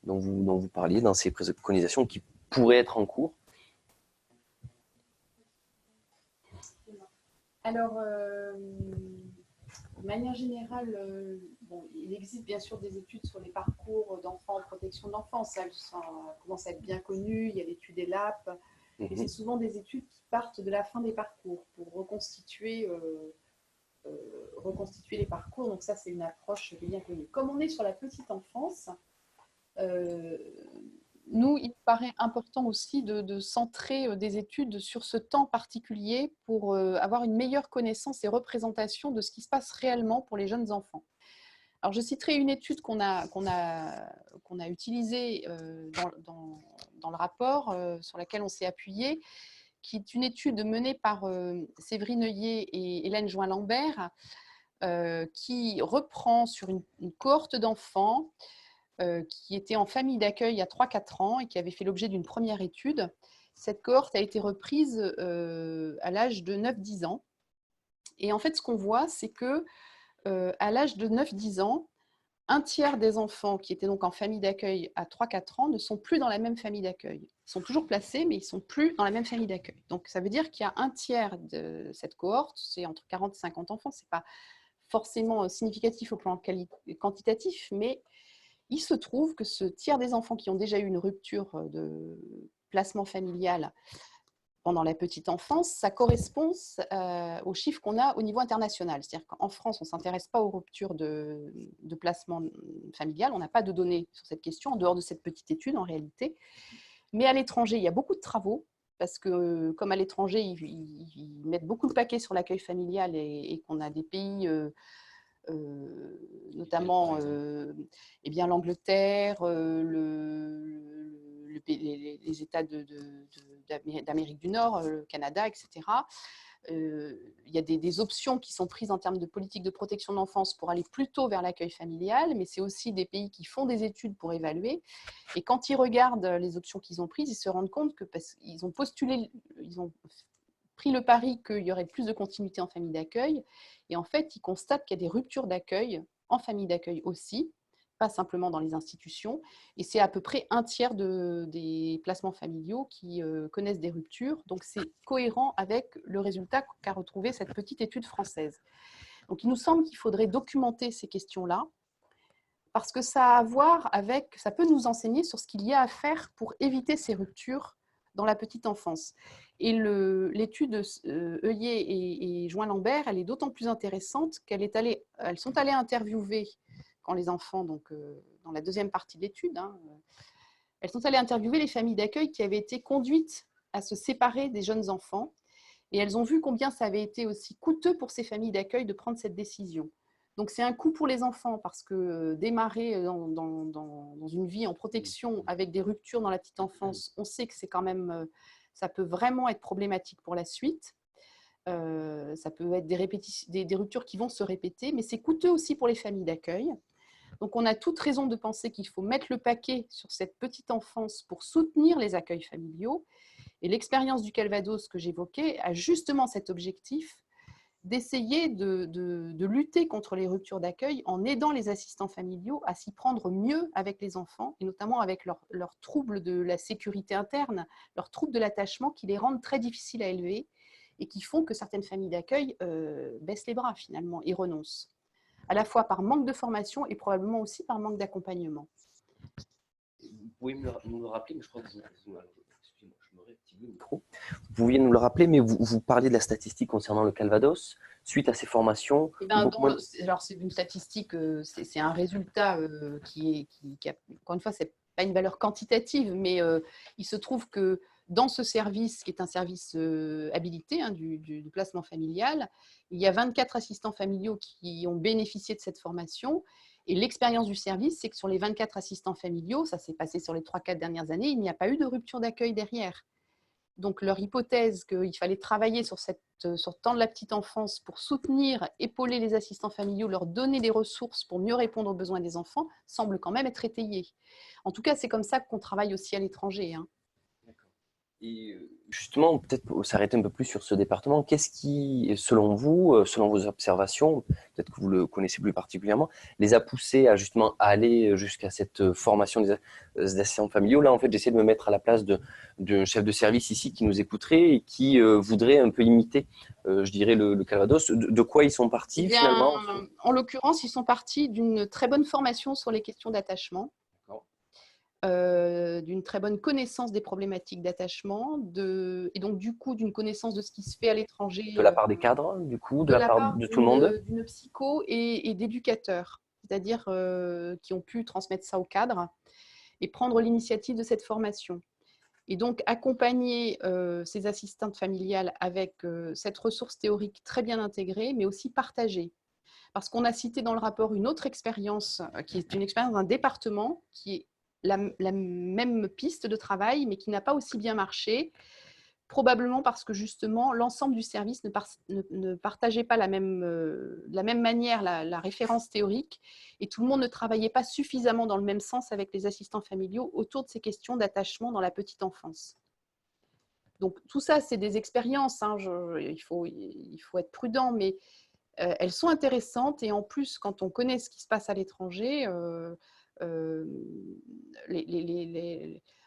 dont vous parliez dans ces préconisations qui pourraient être en cours? Alors, de manière générale, il existe bien sûr des études sur les parcours d'enfants en protection de l'enfance. Ça commence à être bien connu. Il y a l'étude ELAP. Et c'est souvent des études qui partent de la fin des parcours pour reconstituer les parcours. Donc ça, c'est une approche bien connue. Comme on est sur la petite enfance, nous, il paraît important aussi de centrer des études sur ce temps particulier pour avoir une meilleure connaissance et représentation de ce qui se passe réellement pour les jeunes enfants. Alors, je citerai une étude qu'on a utilisée dans le rapport sur laquelle on s'est appuyé, qui est une étude menée par Séverine Heuillet et Hélène Join-Lambert, qui reprend sur une cohorte d'enfants qui était en famille d'accueil à 3-4 ans et qui avait fait l'objet d'une première étude. Cette cohorte a été reprise à l'âge de 9-10 ans. Et en fait, ce qu'on voit, c'est que à l'âge de 9-10 ans, un tiers des enfants qui étaient donc en famille d'accueil à 3-4 ans ne sont plus dans la même famille d'accueil. Ils sont toujours placés, mais ils ne sont plus dans la même famille d'accueil. Donc, ça veut dire qu'il y a un tiers de cette cohorte, c'est entre 40 et 50 enfants. Ce n'est pas forcément significatif au plan quantitatif, mais il se trouve que ce tiers des enfants qui ont déjà eu une rupture de placement familial pendant la petite enfance, ça correspond aux chiffres qu'on a au niveau international. C'est-à-dire qu'en France, on ne s'intéresse pas aux ruptures de placement familial, on n'a pas de données sur cette question, en dehors de cette petite étude en réalité. Mais à l'étranger, il y a beaucoup de travaux, parce que comme à l'étranger, ils mettent beaucoup le paquet sur l'accueil familial et qu'on a des pays... notamment eh bien, l'Angleterre, les États d'Amérique du Nord, le Canada, etc. Il y a des options qui sont prises en termes de politique de protection de l'enfance pour aller plutôt vers l'accueil familial, mais c'est aussi des pays qui font des études pour évaluer. Et quand ils regardent les options qu'ils ont prises, ils se rendent compte que parce qu'ils ont postulé, ils ont pris le pari qu'il y aurait plus de continuité en famille d'accueil. Et en fait, ils constatent qu'il y a des ruptures d'accueil en famille d'accueil aussi, pas simplement dans les institutions. Et c'est à peu près un tiers des placements familiaux qui connaissent des ruptures. Donc, c'est cohérent avec le résultat qu'a retrouvé cette petite étude française. Donc, il nous semble qu'il faudrait documenter ces questions-là, parce que ça a à voir avec, ça peut nous enseigner sur ce qu'il y a à faire pour éviter ces ruptures dans la petite enfance. Et l'étude Heuillet et Join-Lambert, elle est d'autant plus intéressante qu'elles sont allées interviewer, quand les enfants, donc dans la deuxième partie de l'étude, elles sont allées interviewer les familles d'accueil qui avaient été conduites à se séparer des jeunes enfants. Et elles ont vu combien ça avait été aussi coûteux pour ces familles d'accueil de prendre cette décision. Donc, c'est un coût pour les enfants parce que démarrer dans une vie en protection avec des ruptures dans la petite enfance, on sait que c'est quand même, ça peut vraiment être problématique pour la suite. Ça peut être des ruptures qui vont se répéter, mais c'est coûteux aussi pour les familles d'accueil. Donc, on a toute raison de penser qu'il faut mettre le paquet sur cette petite enfance pour soutenir les accueils familiaux. Et l'expérience du Calvados que j'évoquais a justement cet objectif d'essayer de lutter contre les ruptures d'accueil en aidant les assistants familiaux à s'y prendre mieux avec les enfants, et notamment avec leurs troubles de la sécurité interne, leurs troubles de l'attachement qui les rendent très difficiles à élever et qui font que certaines familles d'accueil baissent les bras finalement et renoncent, à la fois par manque de formation et probablement aussi par manque d'accompagnement. Vous pouvez nous le rappeler, mais je crois que excusez-moi, je me réactive le micro. Vous pouviez nous le rappeler, mais vous parliez de la statistique concernant le Calvados, suite à ces formations. Alors, c'est une statistique, c'est un résultat qui a, encore une fois, c'est pas une valeur quantitative, mais il se trouve que dans ce service, qui est un service habilité du placement familial, il y a 24 assistants familiaux qui ont bénéficié de cette formation. Et l'expérience du service, c'est que sur les 24 assistants familiaux, ça s'est passé sur les 3-4 dernières années, il n'y a pas eu de rupture d'accueil derrière. Donc, leur hypothèse qu'il fallait travailler sur le temps de la petite enfance pour soutenir, épauler les assistants familiaux, leur donner des ressources pour mieux répondre aux besoins des enfants, semble quand même être étayée. En tout cas, c'est comme ça qu'on travaille aussi à l'étranger. D'accord. Et justement, peut-être pour s'arrêter un peu plus sur ce département, qu'est-ce qui, selon vous, selon vos observations, peut-être que vous le connaissez plus particulièrement, les a poussés à justement aller jusqu'à cette formation des assistants familiaux? Là, en fait, j'essaie de me mettre à la place d'un chef de service ici qui nous écouterait et qui voudrait un peu imiter, je dirais, le Calvados. De quoi ils sont partis finalement? En l'occurrence, ils sont partis d'une très bonne formation sur les questions d'attachement. D'une très bonne connaissance des problématiques d'attachement, et donc du coup d'une connaissance de ce qui se fait à l'étranger. De la part des cadres, du coup, de la part de tout le monde? D'une psycho et d'éducateurs, c'est-à-dire qui ont pu transmettre ça aux cadres et prendre l'initiative de cette formation. Et donc accompagner ces assistantes familiales avec cette ressource théorique très bien intégrée, mais aussi partagée. Parce qu'on a cité dans le rapport une autre expérience, qui est une expérience d'un département, qui est la même piste de travail, mais qui n'a pas aussi bien marché, probablement parce que justement, l'ensemble du service ne partageait pas de la même manière la référence théorique, et tout le monde ne travaillait pas suffisamment dans le même sens avec les assistants familiaux autour de ces questions d'attachement dans la petite enfance. Donc tout ça, c'est des expériences, il faut être prudent, mais elles sont intéressantes, et en plus, quand on connaît ce qui se passe à l'étranger,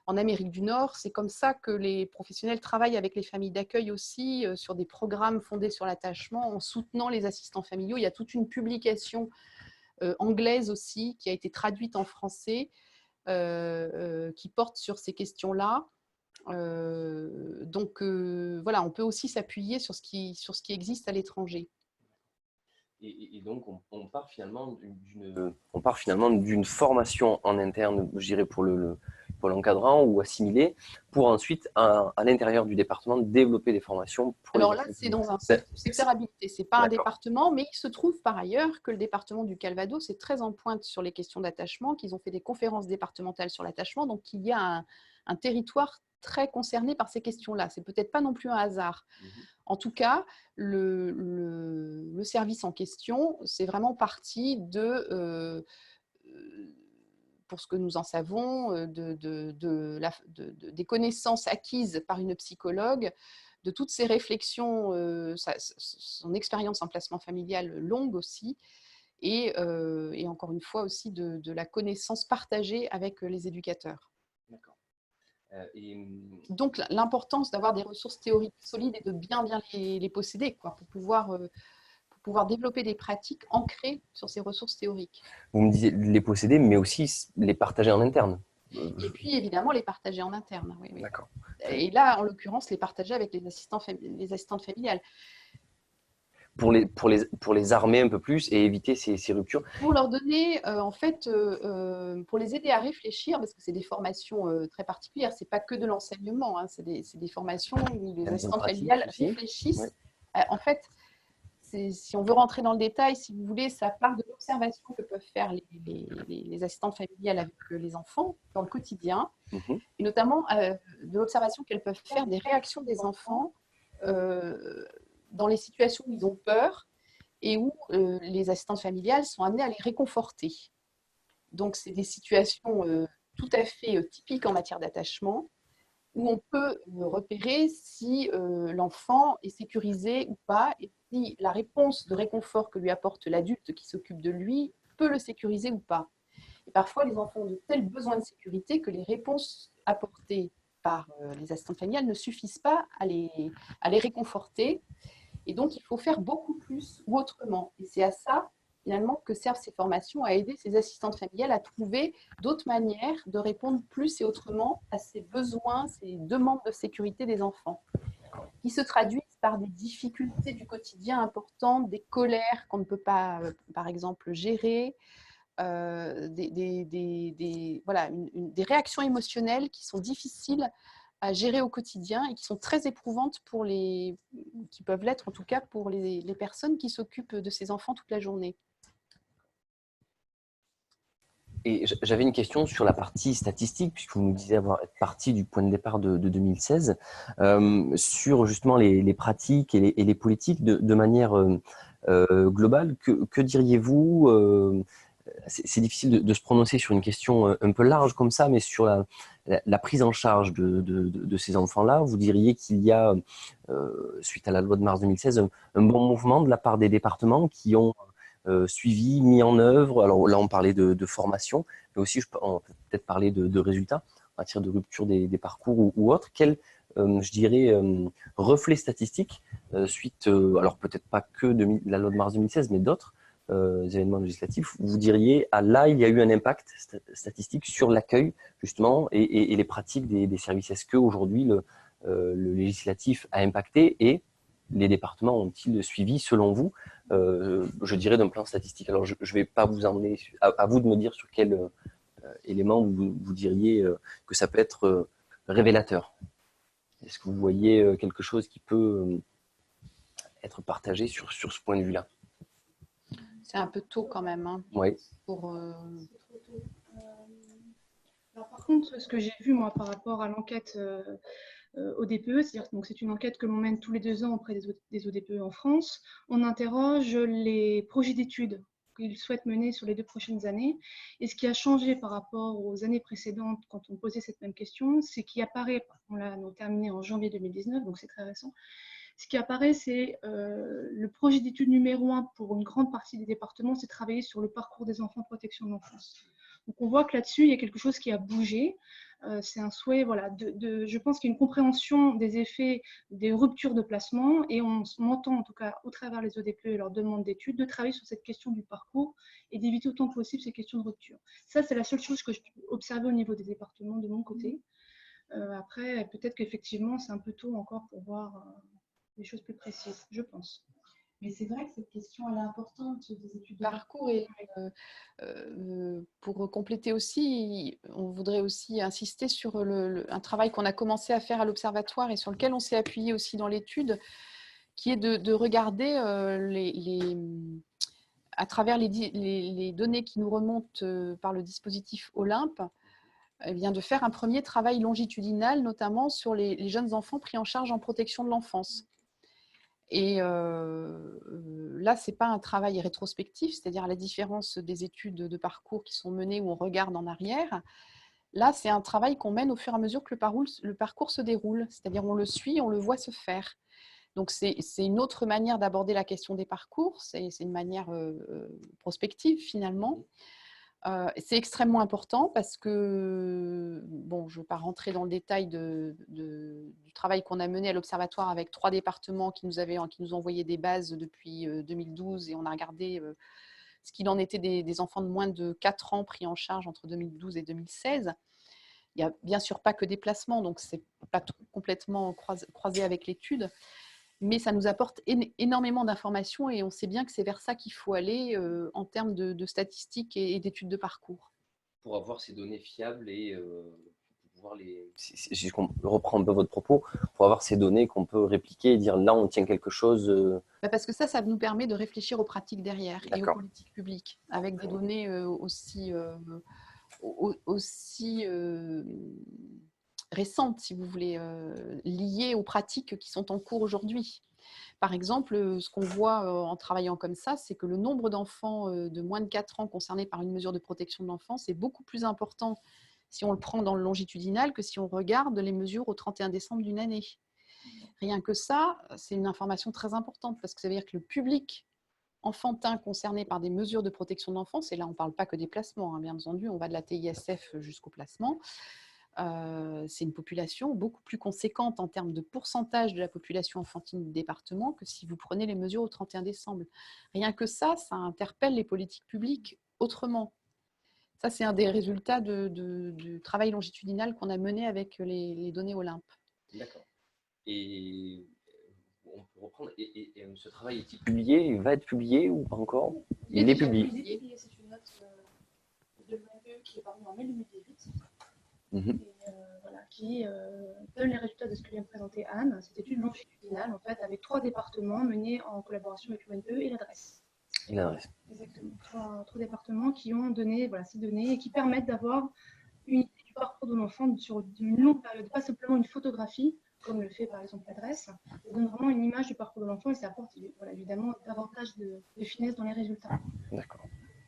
en Amérique du Nord, c'est comme ça que les professionnels travaillent avec les familles d'accueil aussi, sur des programmes fondés sur l'attachement, en soutenant les assistants familiaux. Il y a toute une publication anglaise aussi, qui a été traduite en français, qui porte sur ces questions-là. Donc voilà, on peut aussi s'appuyer sur ce qui existe à l'étranger. Et donc, on part finalement d'une formation en interne, je dirais, pour l'encadrant ou assimilé, pour ensuite, à l'intérieur du département, développer des formations. Alors là, c'est dans un secteur habilité, ce n'est pas un département, mais il se trouve par ailleurs que le département du Calvados est très en pointe sur les questions d'attachement, qu'ils ont fait des conférences départementales sur l'attachement, donc il y a un territoire très concerné par ces questions-là. Ce n'est peut-être pas non plus un hasard. En tout cas, le service en question, c'est vraiment parti pour ce que nous en savons, des connaissances acquises par une psychologue, de toutes ces réflexions, son expérience en placement familial longue aussi, et encore une fois aussi de la connaissance partagée avec les éducateurs. D'accord. Donc, l'importance d'avoir des ressources théoriques solides et de bien les posséder, pour pouvoir développer des pratiques ancrées sur ces ressources théoriques. Vous me disiez les posséder, mais aussi les partager en interne. Et puis, évidemment, les partager en interne. Oui. D'accord. Et là, en l'occurrence, les partager avec les assistantes familiales. pour les armer un peu plus et éviter ces ruptures. Pour leur donner, en fait, pour les aider à réfléchir, parce que c'est des formations très particulières, c'est pas que de l'enseignement, hein, c'est des formations où les assistantes familiales réfléchissent. Ouais. En fait, si on veut rentrer dans le détail, si vous voulez, ça part de l'observation que peuvent faire les assistantes familiales avec les enfants dans le quotidien, et notamment de l'observation qu'elles peuvent faire des réactions des enfants dans les situations où ils ont peur et où les assistantes familiales sont amenées à les réconforter. Donc, c'est des situations tout à fait typiques en matière d'attachement, où on peut repérer si l'enfant est sécurisé ou pas, et si la réponse de réconfort que lui apporte l'adulte qui s'occupe de lui peut le sécuriser ou pas. Et parfois, les enfants ont de tels besoins de sécurité que les réponses apportées par les assistantes familiales ne suffisent pas à les réconforter. Et donc, il faut faire beaucoup plus ou autrement. Et c'est à ça, finalement, que servent ces formations, à aider ces assistantes familiales à trouver d'autres manières de répondre plus et autrement à ces besoins, ces demandes de sécurité des enfants, qui se traduisent par des difficultés du quotidien importantes, des colères qu'on ne peut pas, par exemple, gérer, voilà, des réactions émotionnelles qui sont difficiles à gérer au quotidien et qui sont très éprouvantes qui peuvent l'être en tout cas pour les personnes qui s'occupent de ces enfants toute la journée. Et j'avais une question sur la partie statistique, puisque vous nous disiez avoir être parti du point de départ de 2016, sur justement les pratiques et les politiques de manière globale. Que diriez-vous c'est difficile de se prononcer sur une question un peu large comme ça, mais sur la prise en charge de ces enfants-là, vous diriez qu'il y a, suite à la loi de mars 2016, un bon mouvement de la part des départements qui ont suivi, mis en œuvre. Alors là, on parlait de formation, mais aussi on peut peut-être parler de résultats en matière de rupture des parcours ou autres. Quel, je dirais, reflet statistique suite, alors peut-être pas que la loi de mars 2016, mais d'autres événements législatifs, vous diriez, là, il y a eu un impact statistique sur l'accueil, justement, et les pratiques des services. Est-ce qu'aujourd'hui, le législatif a impacté et les départements ont-ils suivi, selon vous, je dirais, d'un plan statistique? Alors, je ne vais pas vous emmener, à vous de me dire sur quel élément vous diriez que ça peut être révélateur. Est-ce que vous voyez quelque chose qui peut être partagé sur ce point de vue-là? C'est un peu tôt quand même. Hein, oui. Alors, par contre, ce que j'ai vu, moi, par rapport à l'enquête au DPE, c'est-à-dire donc c'est une enquête que l'on mène tous les 2 ans auprès des ODPE en France. On interroge les projets d'études qu'ils souhaitent mener sur les 2 prochaines années. Et ce qui a changé par rapport aux années précédentes, quand on posait cette même question, c'est qu'il apparaît, on l'a terminé en janvier 2019, donc c'est très récent, ce qui apparaît, c'est le projet d'étude numéro 1 pour une grande partie des départements, c'est travailler sur le parcours des enfants en protection de l'enfance. Donc on voit que là-dessus, il y a quelque chose qui a bougé. C'est un souhait, voilà, je pense qu'il y a une compréhension des effets des ruptures de placement et on entend en tout cas au travers les ODPE et leurs demandes d'études de travailler sur cette question du parcours et d'éviter autant que possible ces questions de rupture. Ça, c'est la seule chose que je peux observer au niveau des départements de mon côté. Après, peut-être qu'effectivement, c'est un peu tôt encore pour voir des choses plus précises, je pense. Mais c'est vrai que cette question, elle est importante des études de parcours. Et pour compléter aussi, on voudrait aussi insister sur un travail qu'on a commencé à faire à l'Observatoire et sur lequel on s'est appuyé aussi dans l'étude, qui est de regarder à travers les données qui nous remontent par le dispositif Olympe, eh bien, de faire un premier travail longitudinal, notamment sur les jeunes enfants pris en charge en protection de l'enfance. Et là, ce n'est pas un travail rétrospectif, c'est-à-dire à la différence des études de parcours qui sont menées où on regarde en arrière. Là, c'est un travail qu'on mène au fur et à mesure que le parcours se déroule, c'est-à-dire on le suit, on le voit se faire. Donc, c'est une autre manière d'aborder la question des parcours, c'est une manière prospective finalement. C'est extrêmement important parce que, bon, je ne vais pas rentrer dans le détail du travail qu'on a mené à l'Observatoire avec 3 départements qui nous ont envoyé des bases depuis 2012 et on a regardé ce qu'il en était des enfants de moins de 4 ans pris en charge entre 2012 et 2016. Il n'y a bien sûr pas que des placements, donc ce n'est pas complètement croisé avec l'étude. mais ça nous apporte énormément d'informations et on sait bien que c'est vers ça qu'il faut aller en termes de statistiques et d'études de parcours. Pour avoir ces données fiables et pouvoir si je reprends un peu votre propos, pour avoir ces données qu'on peut répliquer et dire là on tient quelque chose. Parce que ça nous permet de réfléchir aux pratiques derrière et aux D'accord. politiques publiques avec des données aussi récentes, si vous voulez, liées aux pratiques qui sont en cours aujourd'hui. Par exemple, ce qu'on voit en travaillant comme ça, c'est que le nombre d'enfants de moins de 4 ans concernés par une mesure de protection de l'enfance est beaucoup plus important si on le prend dans le longitudinal que si on regarde les mesures au 31 décembre d'une année. Rien que ça, c'est une information très importante parce que ça veut dire que le public enfantin concerné par des mesures de protection de l'enfance, et là on ne parle pas que des placements, hein, bien entendu, on va de la TISF jusqu'au placement, c'est une population beaucoup plus conséquente en termes de pourcentage de la population enfantine du département que si vous prenez les mesures au 31 décembre. Rien que ça interpelle les politiques publiques autrement. Ça, c'est un des résultats du travail longitudinal qu'on a mené avec les données Olympe. D'accord. Et on peut reprendre. Et ce travail est-il publié? Il va être publié ou pas encore? Il est publié. C'est une note de l'OMPE qui est parue en mai 2018. Mhm. Et, voilà, qui donne les résultats de ce que vient de présenter Anne. Cette étude longitudinale, en fait, avec 3 départements menés en collaboration avec l'OMPE et l'adresse. Et l'adresse. Exactement. 3 départements qui ont donné ces données et qui permettent d'avoir une idée du parcours de l'enfant sur une longue période, pas simplement une photographie, comme le fait par exemple l'adresse. Ça donne vraiment une image du parcours de l'enfant et ça apporte évidemment davantage de finesse dans les résultats. D'accord.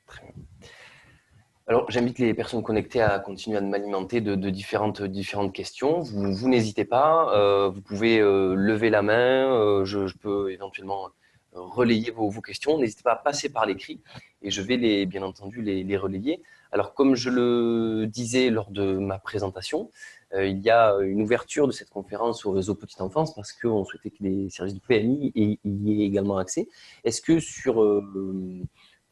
Très bien. Alors, j'invite les personnes connectées à continuer à m'alimenter de différentes questions. Vous n'hésitez pas, vous pouvez lever la main, je peux éventuellement relayer vos questions. N'hésitez pas à passer par l'écrit et je vais bien entendu les relayer. Alors, comme je le disais lors de ma présentation, il y a une ouverture de cette conférence au réseau Petite Enfance parce qu'on souhaitait que les services de PMI y aient également accès. Est-ce que sur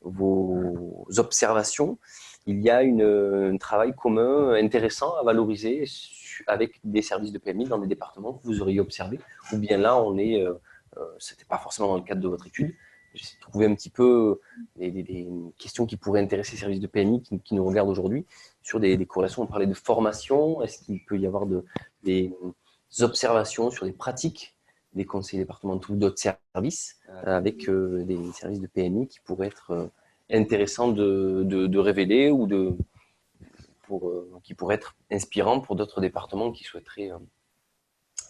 vos observations, il y a un travail commun intéressant à valoriser avec des services de PMI dans des départements que vous auriez observés? Ou bien là, c'était pas forcément dans le cadre de votre étude. J'essaie de trouver un petit peu des questions qui pourraient intéresser les services de PMI qui nous regardent aujourd'hui sur des corrélations. On parlait de formation. Est-ce qu'il peut y avoir des observations sur des pratiques des conseillers départementaux ou d'autres services avec des services de PMI qui pourraient être intéressants de révéler ou qui pourraient être inspirants pour d'autres départements qui souhaiteraient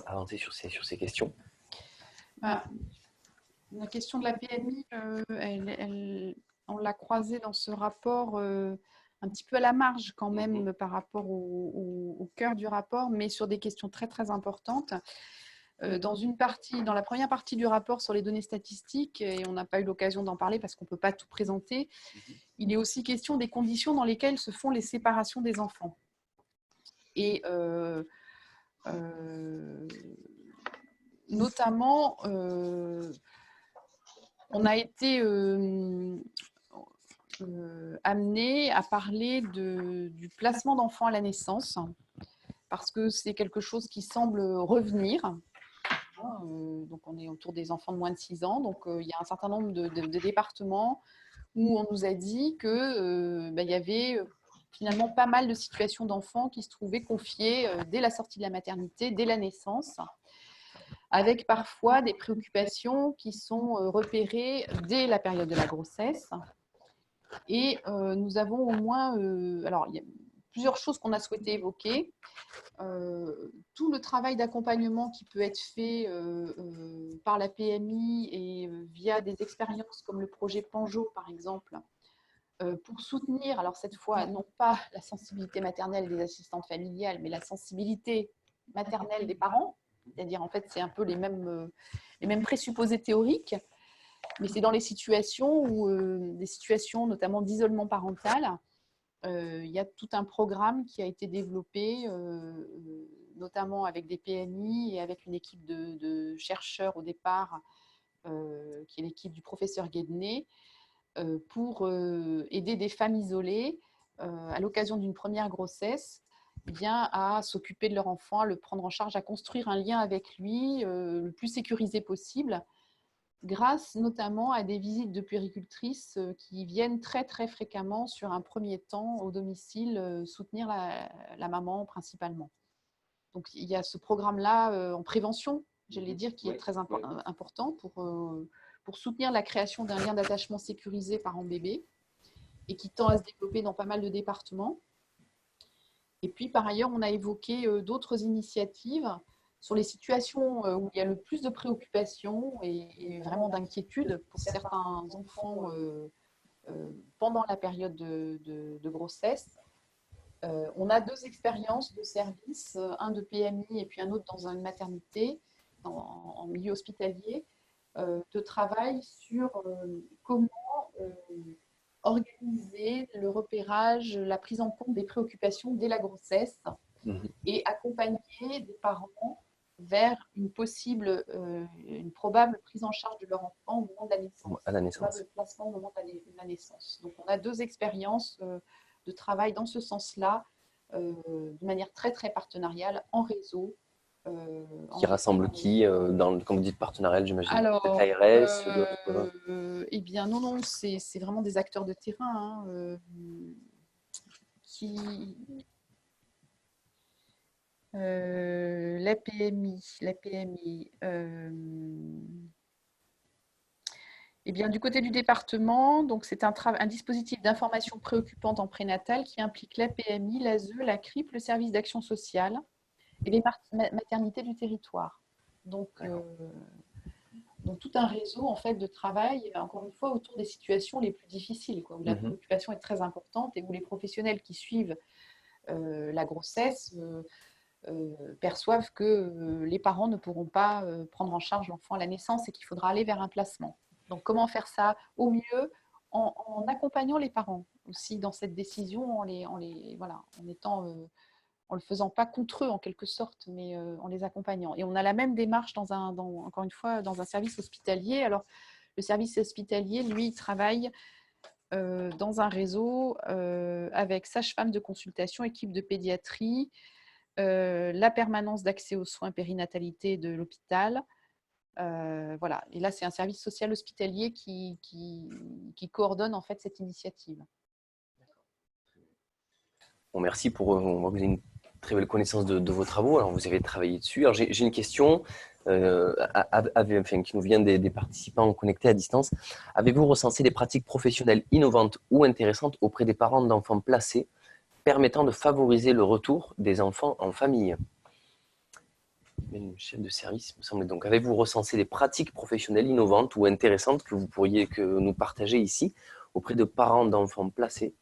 avancer sur ces questions? La question de la PMI, on l'a croisée dans ce rapport un petit peu à la marge quand même par rapport au cœur du rapport, mais sur des questions très très importantes. Dans la première partie du rapport sur les données statistiques, et on n'a pas eu l'occasion d'en parler parce qu'on ne peut pas tout présenter, il est aussi question des conditions dans lesquelles se font les séparations des enfants. Et notamment, on a été amené à parler du placement d'enfants à la naissance, parce que c'est quelque chose qui semble revenir. Donc on est autour des enfants de moins de 6 ans, donc il y a un certain nombre de départements où on nous a dit qu'il y avait finalement pas mal de situations d'enfants qui se trouvaient confiés dès la sortie de la maternité, dès la naissance, avec parfois des préoccupations qui sont repérées dès la période de la grossesse. Et nous avons au moins, alors il y a plusieurs choses qu'on a souhaité évoquer. Tout le travail d'accompagnement qui peut être fait par la PMI et via des expériences comme le projet Panjo, par exemple, pour soutenir, alors cette fois, non pas la sensibilité maternelle des assistantes familiales, mais la sensibilité maternelle des parents. C'est-à-dire, en fait, c'est un peu les mêmes présupposés théoriques, mais c'est dans les situations des situations notamment d'isolement parental. Il y a tout un programme qui a été développé, notamment avec des PMI et avec une équipe de chercheurs au départ, qui est l'équipe du professeur Guedné, pour aider des femmes isolées à l'occasion d'une première grossesse eh bien, à s'occuper de leur enfant, à le prendre en charge, à construire un lien avec lui le plus sécurisé possible, grâce notamment à des visites de puéricultrices qui viennent très très fréquemment sur un premier temps au domicile soutenir la maman principalement. Donc il y a ce programme-là en prévention, j'allais dire, qui est très important pour soutenir la création d'un lien d'attachement sécurisé parent-bébé et qui tend à se développer dans pas mal de départements. Et puis par ailleurs, on a évoqué d'autres initiatives sur les situations où il y a le plus de préoccupations et vraiment d'inquiétude pour certains enfants pendant la période de grossesse. On a 2 expériences de service, un de PMI et puis un autre dans une maternité, en milieu hospitalier, de travail sur comment organiser le repérage, la prise en compte des préoccupations dès la grossesse et accompagner des parents vers une probable prise en charge de leur enfant au moment de la naissance, à la naissance. un probable placement au moment de la naissance. Donc on a 2 expériences de travail dans ce sens-là, de manière très très partenariale, en réseau. Qui rassemble qui comme vous dites, partenarial, j'imagine? Alors, l'ARS, eh bien non, c'est vraiment des acteurs de terrain la PMI. Eh bien, du côté du département, donc c'est un dispositif d'information préoccupante en prénatal qui implique la PMI, l'ASE, la CRIP, le service d'action sociale et les maternités du territoire. Donc tout un réseau en fait de travail, encore une fois, autour des situations les plus difficiles, où la préoccupation est très importante et où les professionnels qui suivent la grossesse perçoivent que les parents ne pourront pas prendre en charge l'enfant à la naissance et qu'il faudra aller vers un placement. Donc comment faire ça au mieux en accompagnant les parents aussi dans cette décision, en le faisant pas contre eux en quelque sorte, mais en les accompagnant. Et on a la même démarche encore une fois, dans un service hospitalier. Alors, le service hospitalier, lui, il travaille dans un réseau avec sage-femme de consultation, équipe de pédiatrie, la permanence d'accès aux soins périnatalité de l'hôpital. Voilà. Et là, c'est un service social hospitalier qui coordonne en fait cette initiative. Bon, merci pour on voit que vous avez une très belle connaissance de vos travaux. Alors, vous avez travaillé dessus. Alors, j'ai une question qui nous vient des participants connectés à distance. Avez-vous recensé des pratiques professionnelles innovantes ou intéressantes auprès des parents d'enfants placés permettant de favoriser le retour des enfants en famille? Une chef de service, me semble. Donc, avez-vous recensé des pratiques professionnelles innovantes ou intéressantes que vous pourriez nous partager ici auprès de parents d'enfants placés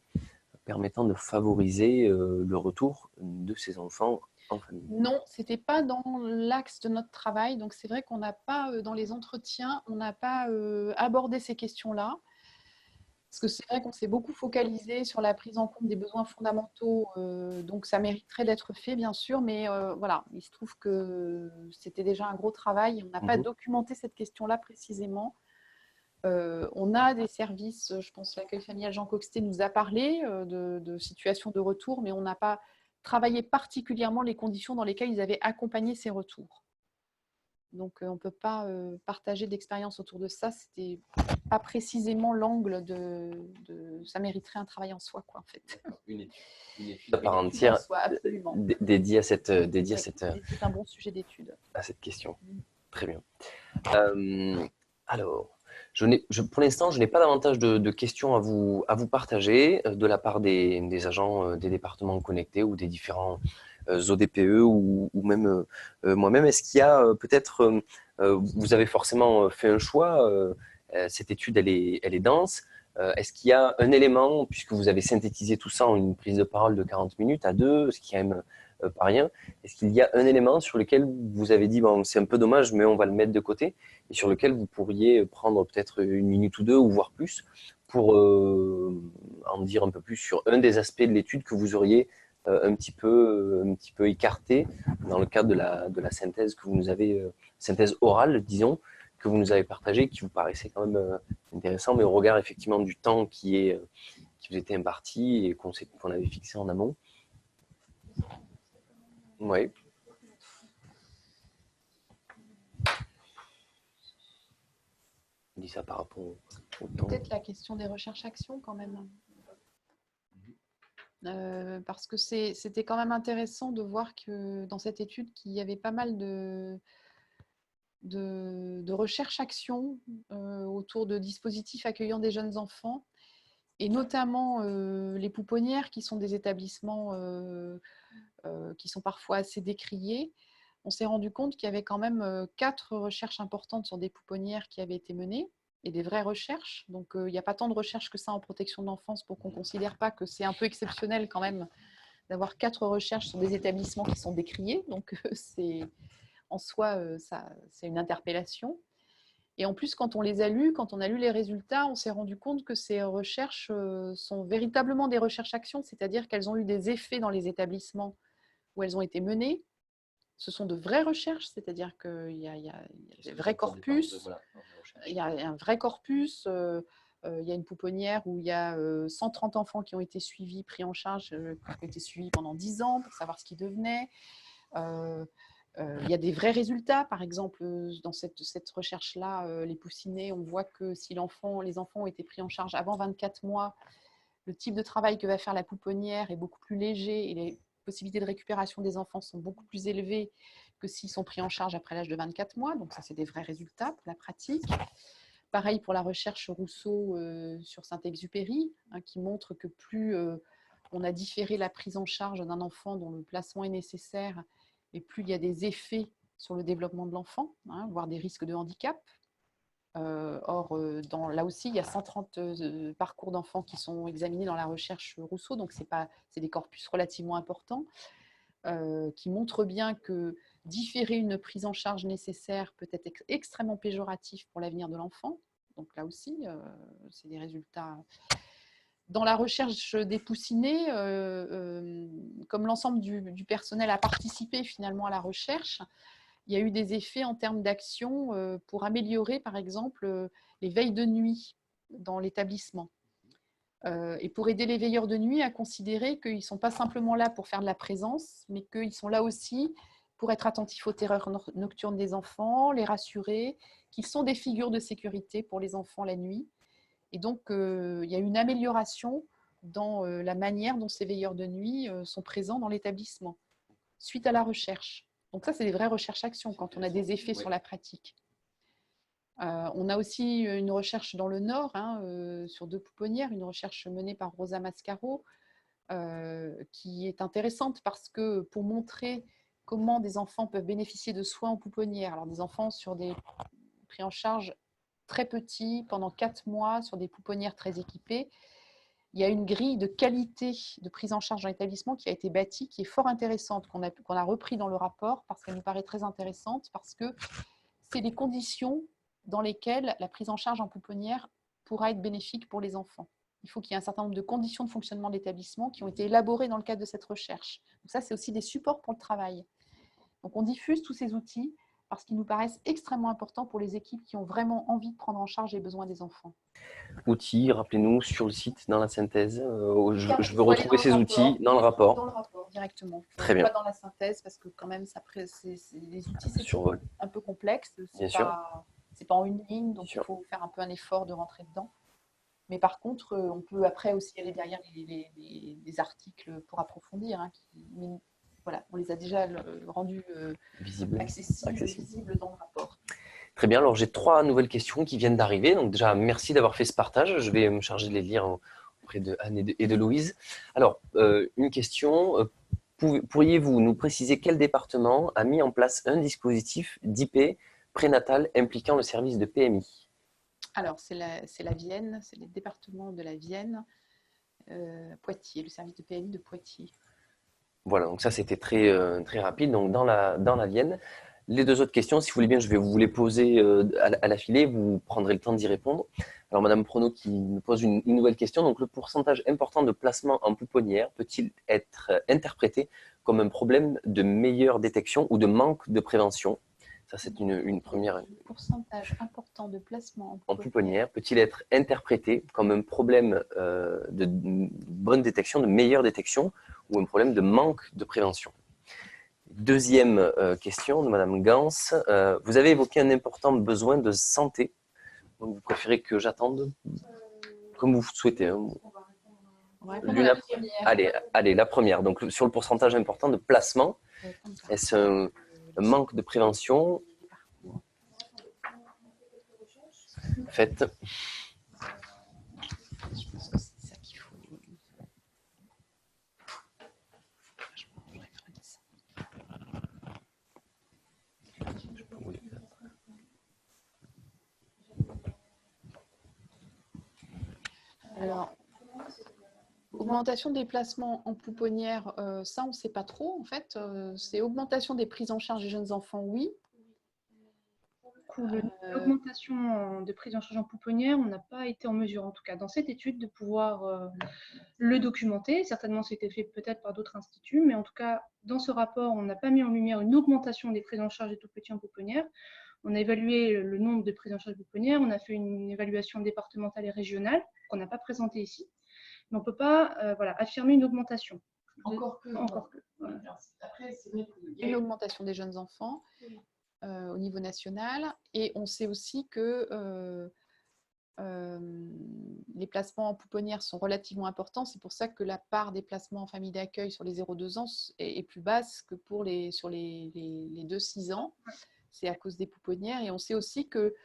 permettant de favoriser le retour de ces enfants en famille? Non, ce n'était pas dans l'axe de notre travail. Donc, c'est vrai qu'on n'a pas, dans les entretiens, on n'a pas abordé ces questions-là. Parce que c'est vrai qu'on s'est beaucoup focalisé sur la prise en compte des besoins fondamentaux. Donc, ça mériterait d'être fait, bien sûr. Mais voilà, il se trouve que c'était déjà un gros travail. On n'a pas documenté cette question-là précisément. On a des services, je pense que l'accueil familial Jean Coxté nous a parlé de situations de retour, mais on n'a pas travaillé particulièrement les conditions dans lesquelles ils avaient accompagné ces retours. Donc, on ne peut pas partager d'expérience autour de ça. C'était pas précisément l'angle ça mériterait un travail en soi, quoi, en fait. Une étude à part entière dédiée à cette... C'est un bon sujet d'étude. À cette question. Très bien. Alors, pour l'instant, je n'ai pas davantage de questions à vous partager de la part des agents des départements connectés ou des différents ODPE ou même moi-même. Est-ce qu'il y a peut-être, vous avez forcément fait un choix, cette étude elle est dense. Est-ce qu'il y a un élément, puisque vous avez synthétisé tout ça en une prise de parole de 40 minutes à deux, ce qui est quand même pas rien, est-ce qu'il y a un élément sur lequel vous avez dit bon, c'est un peu dommage, mais on va le mettre de côté, et sur lequel vous pourriez prendre peut-être une minute ou deux, ou voire plus, pour en dire un peu plus sur un des aspects de l'étude que vous auriez un petit peu écarté dans le cadre de la synthèse que vous nous avez, synthèse orale, disons, que vous nous avez partagé, qui vous paraissait quand même intéressant, mais au regard effectivement du temps qui vous était imparti et qu'on avait fixé en amont. Oui. On dit ça par rapport au temps. Peut-être la question des recherches-actions quand même. Parce que c'était quand même intéressant de voir que dans cette étude qu'il y avait pas mal de recherches-actions autour de dispositifs accueillant des jeunes enfants, et notamment les pouponnières, qui sont des établissements qui sont parfois assez décriés. On s'est rendu compte qu'il y avait quand même 4 recherches importantes sur des pouponnières qui avaient été menées, et des vraies recherches. Donc, il n'y a pas tant de recherches que ça en protection de l'enfance pour qu'on ne considère pas que c'est un peu exceptionnel quand même d'avoir 4 recherches sur des établissements qui sont décriés. Donc, en soi, c'est une interpellation. Et en plus, quand on les a lues, quand on a lu les résultats, on s'est rendu compte que ces recherches sont véritablement des recherches-actions, c'est-à-dire qu'elles ont eu des effets dans les établissements où elles ont été menées. Ce sont de vraies recherches, c'est-à-dire qu'il y a des vrais corpus, il y a un vrai corpus, il y a une pouponnière où il y a 130 enfants qui ont été suivis, pris en charge, qui ont été suivis pendant 10 ans pour savoir ce qu'ils devenaient. Il y a des vrais résultats, par exemple, dans cette recherche-là, les Poussinets, on voit que si les enfants ont été pris en charge avant 24 mois, le type de travail que va faire la pouponnière est beaucoup plus léger et les possibilités de récupération des enfants sont beaucoup plus élevées que s'ils sont pris en charge après l'âge de 24 mois. Donc ça, c'est des vrais résultats pour la pratique. Pareil pour la recherche Rousseau sur Saint-Exupéry, qui montre que plus on a différé la prise en charge d'un enfant dont le placement est nécessaire, et plus il y a des effets sur le développement de l'enfant, voire des risques de handicap. Or, là aussi, il y a 130 parcours d'enfants qui sont examinés dans la recherche Rousseau, donc c'est des corpus relativement importants qui montrent bien que différer une prise en charge nécessaire peut être extrêmement péjoratif pour l'avenir de l'enfant. Donc là aussi, c'est des résultats. Dans la recherche des Poussinets, comme l'ensemble du personnel a participé finalement à la recherche, il y a eu des effets en termes d'action pour améliorer, par exemple, les veilles de nuit dans l'établissement. Et pour aider les veilleurs de nuit à considérer qu'ils ne sont pas simplement là pour faire de la présence, mais qu'ils sont là aussi pour être attentifs aux terreurs nocturnes des enfants, les rassurer, qu'ils sont des figures de sécurité pour les enfants la nuit. Et donc, il y a une amélioration dans la manière dont ces veilleurs de nuit sont présents dans l'établissement, suite à la recherche. Donc ça, c'est des vraies recherches-actions quand on a des effets sur la pratique. On a aussi une recherche dans le Nord, sur 2 pouponnières, une recherche menée par Rosa Mascaro, qui est intéressante parce que pour montrer comment des enfants peuvent bénéficier de soins en pouponnière, alors des enfants sur des pris en charge très petits, pendant 4 mois, sur des pouponnières très équipées, il y a une grille de qualité de prise en charge dans l'établissement qui a été bâtie, qui est fort intéressante, qu'on a repris dans le rapport, parce qu'elle nous paraît très intéressante, parce que c'est les conditions dans lesquelles la prise en charge en pouponnière pourra être bénéfique pour les enfants. Il faut qu'il y ait un certain nombre de conditions de fonctionnement de l'établissement qui ont été élaborées dans le cadre de cette recherche. Donc ça, c'est aussi des supports pour le travail. Donc on diffuse tous ces outils parce qu'ils nous paraissent extrêmement importants pour les équipes qui ont vraiment envie de prendre en charge les besoins des enfants. Outils, rappelez-nous, sur le site, dans la synthèse. Je veux retrouver ces outils dans le rapport. Dans le rapport, directement. Très bien. Pas dans la synthèse, parce que quand même, les outils, c'est un peu complexe. C'est pas en une ligne, donc il faut faire un peu un effort de rentrer dedans. Mais par contre, on peut après aussi aller derrière les articles pour approfondir. Mais voilà, on les a déjà rendus accessibles dans le rapport. Très bien, alors j'ai 3 nouvelles questions qui viennent d'arriver. Donc déjà, merci d'avoir fait ce partage. Je vais me charger de les lire auprès de Anne et de Louise. Alors, une question. Pourriez-vous nous préciser quel département a mis en place un dispositif d'IP prénatal impliquant le service de PMI? Alors, c'est la Vienne, c'est le département de la Vienne, Poitiers, le service de PMI de Poitiers. Voilà, donc ça c'était très rapide. Donc dans la Vienne, les 2 autres questions, si vous voulez bien, je vais vous les poser à la filée, vous prendrez le temps d'y répondre. Alors Madame Prono qui nous pose une nouvelle question. Donc le pourcentage important de placement en pouponnière peut-il être interprété comme un problème de meilleure détection ou de manque de prévention? Ça c'est une première. Le pourcentage important de placement en pouponnière peut-il être interprété comme un problème de bonne détection, de meilleure détection, ou un problème de manque de prévention? Deuxième question de Madame Gans. Vous avez évoqué un important besoin de santé. Donc, vous préférez que j'attende? Comme vous souhaitez. Hein. On va répondre à la première. Allez, la première. Donc, sur le pourcentage important de placement, est-ce un manque de prévention? Faites. Alors, augmentation des placements en pouponnière, ça on ne sait pas trop en fait. C'est augmentation des prises en charge des jeunes enfants, oui. L'augmentation de prise en charge en pouponnière, on n'a pas été en mesure, en tout cas dans cette étude, de pouvoir le documenter. Certainement, c'était fait peut-être par d'autres instituts, mais en tout cas, dans ce rapport, on n'a pas mis en lumière une augmentation des prises en charge des tout-petits en pouponnière. On a évalué le nombre de prises en charge pouponnières, on a fait une évaluation départementale et régionale qu'on n'a pas présentée ici, mais on ne peut pas affirmer une augmentation. Encore que. Voilà. Après, c'est vrai qu'il y a une augmentation des jeunes enfants au niveau national, et on sait aussi que les placements en pouponnière sont relativement importants. C'est pour ça que la part des placements en famille d'accueil sur les 0-2 ans est plus basse que sur les 2-6 ans. C'est à cause des pouponnières. Et on sait aussi que,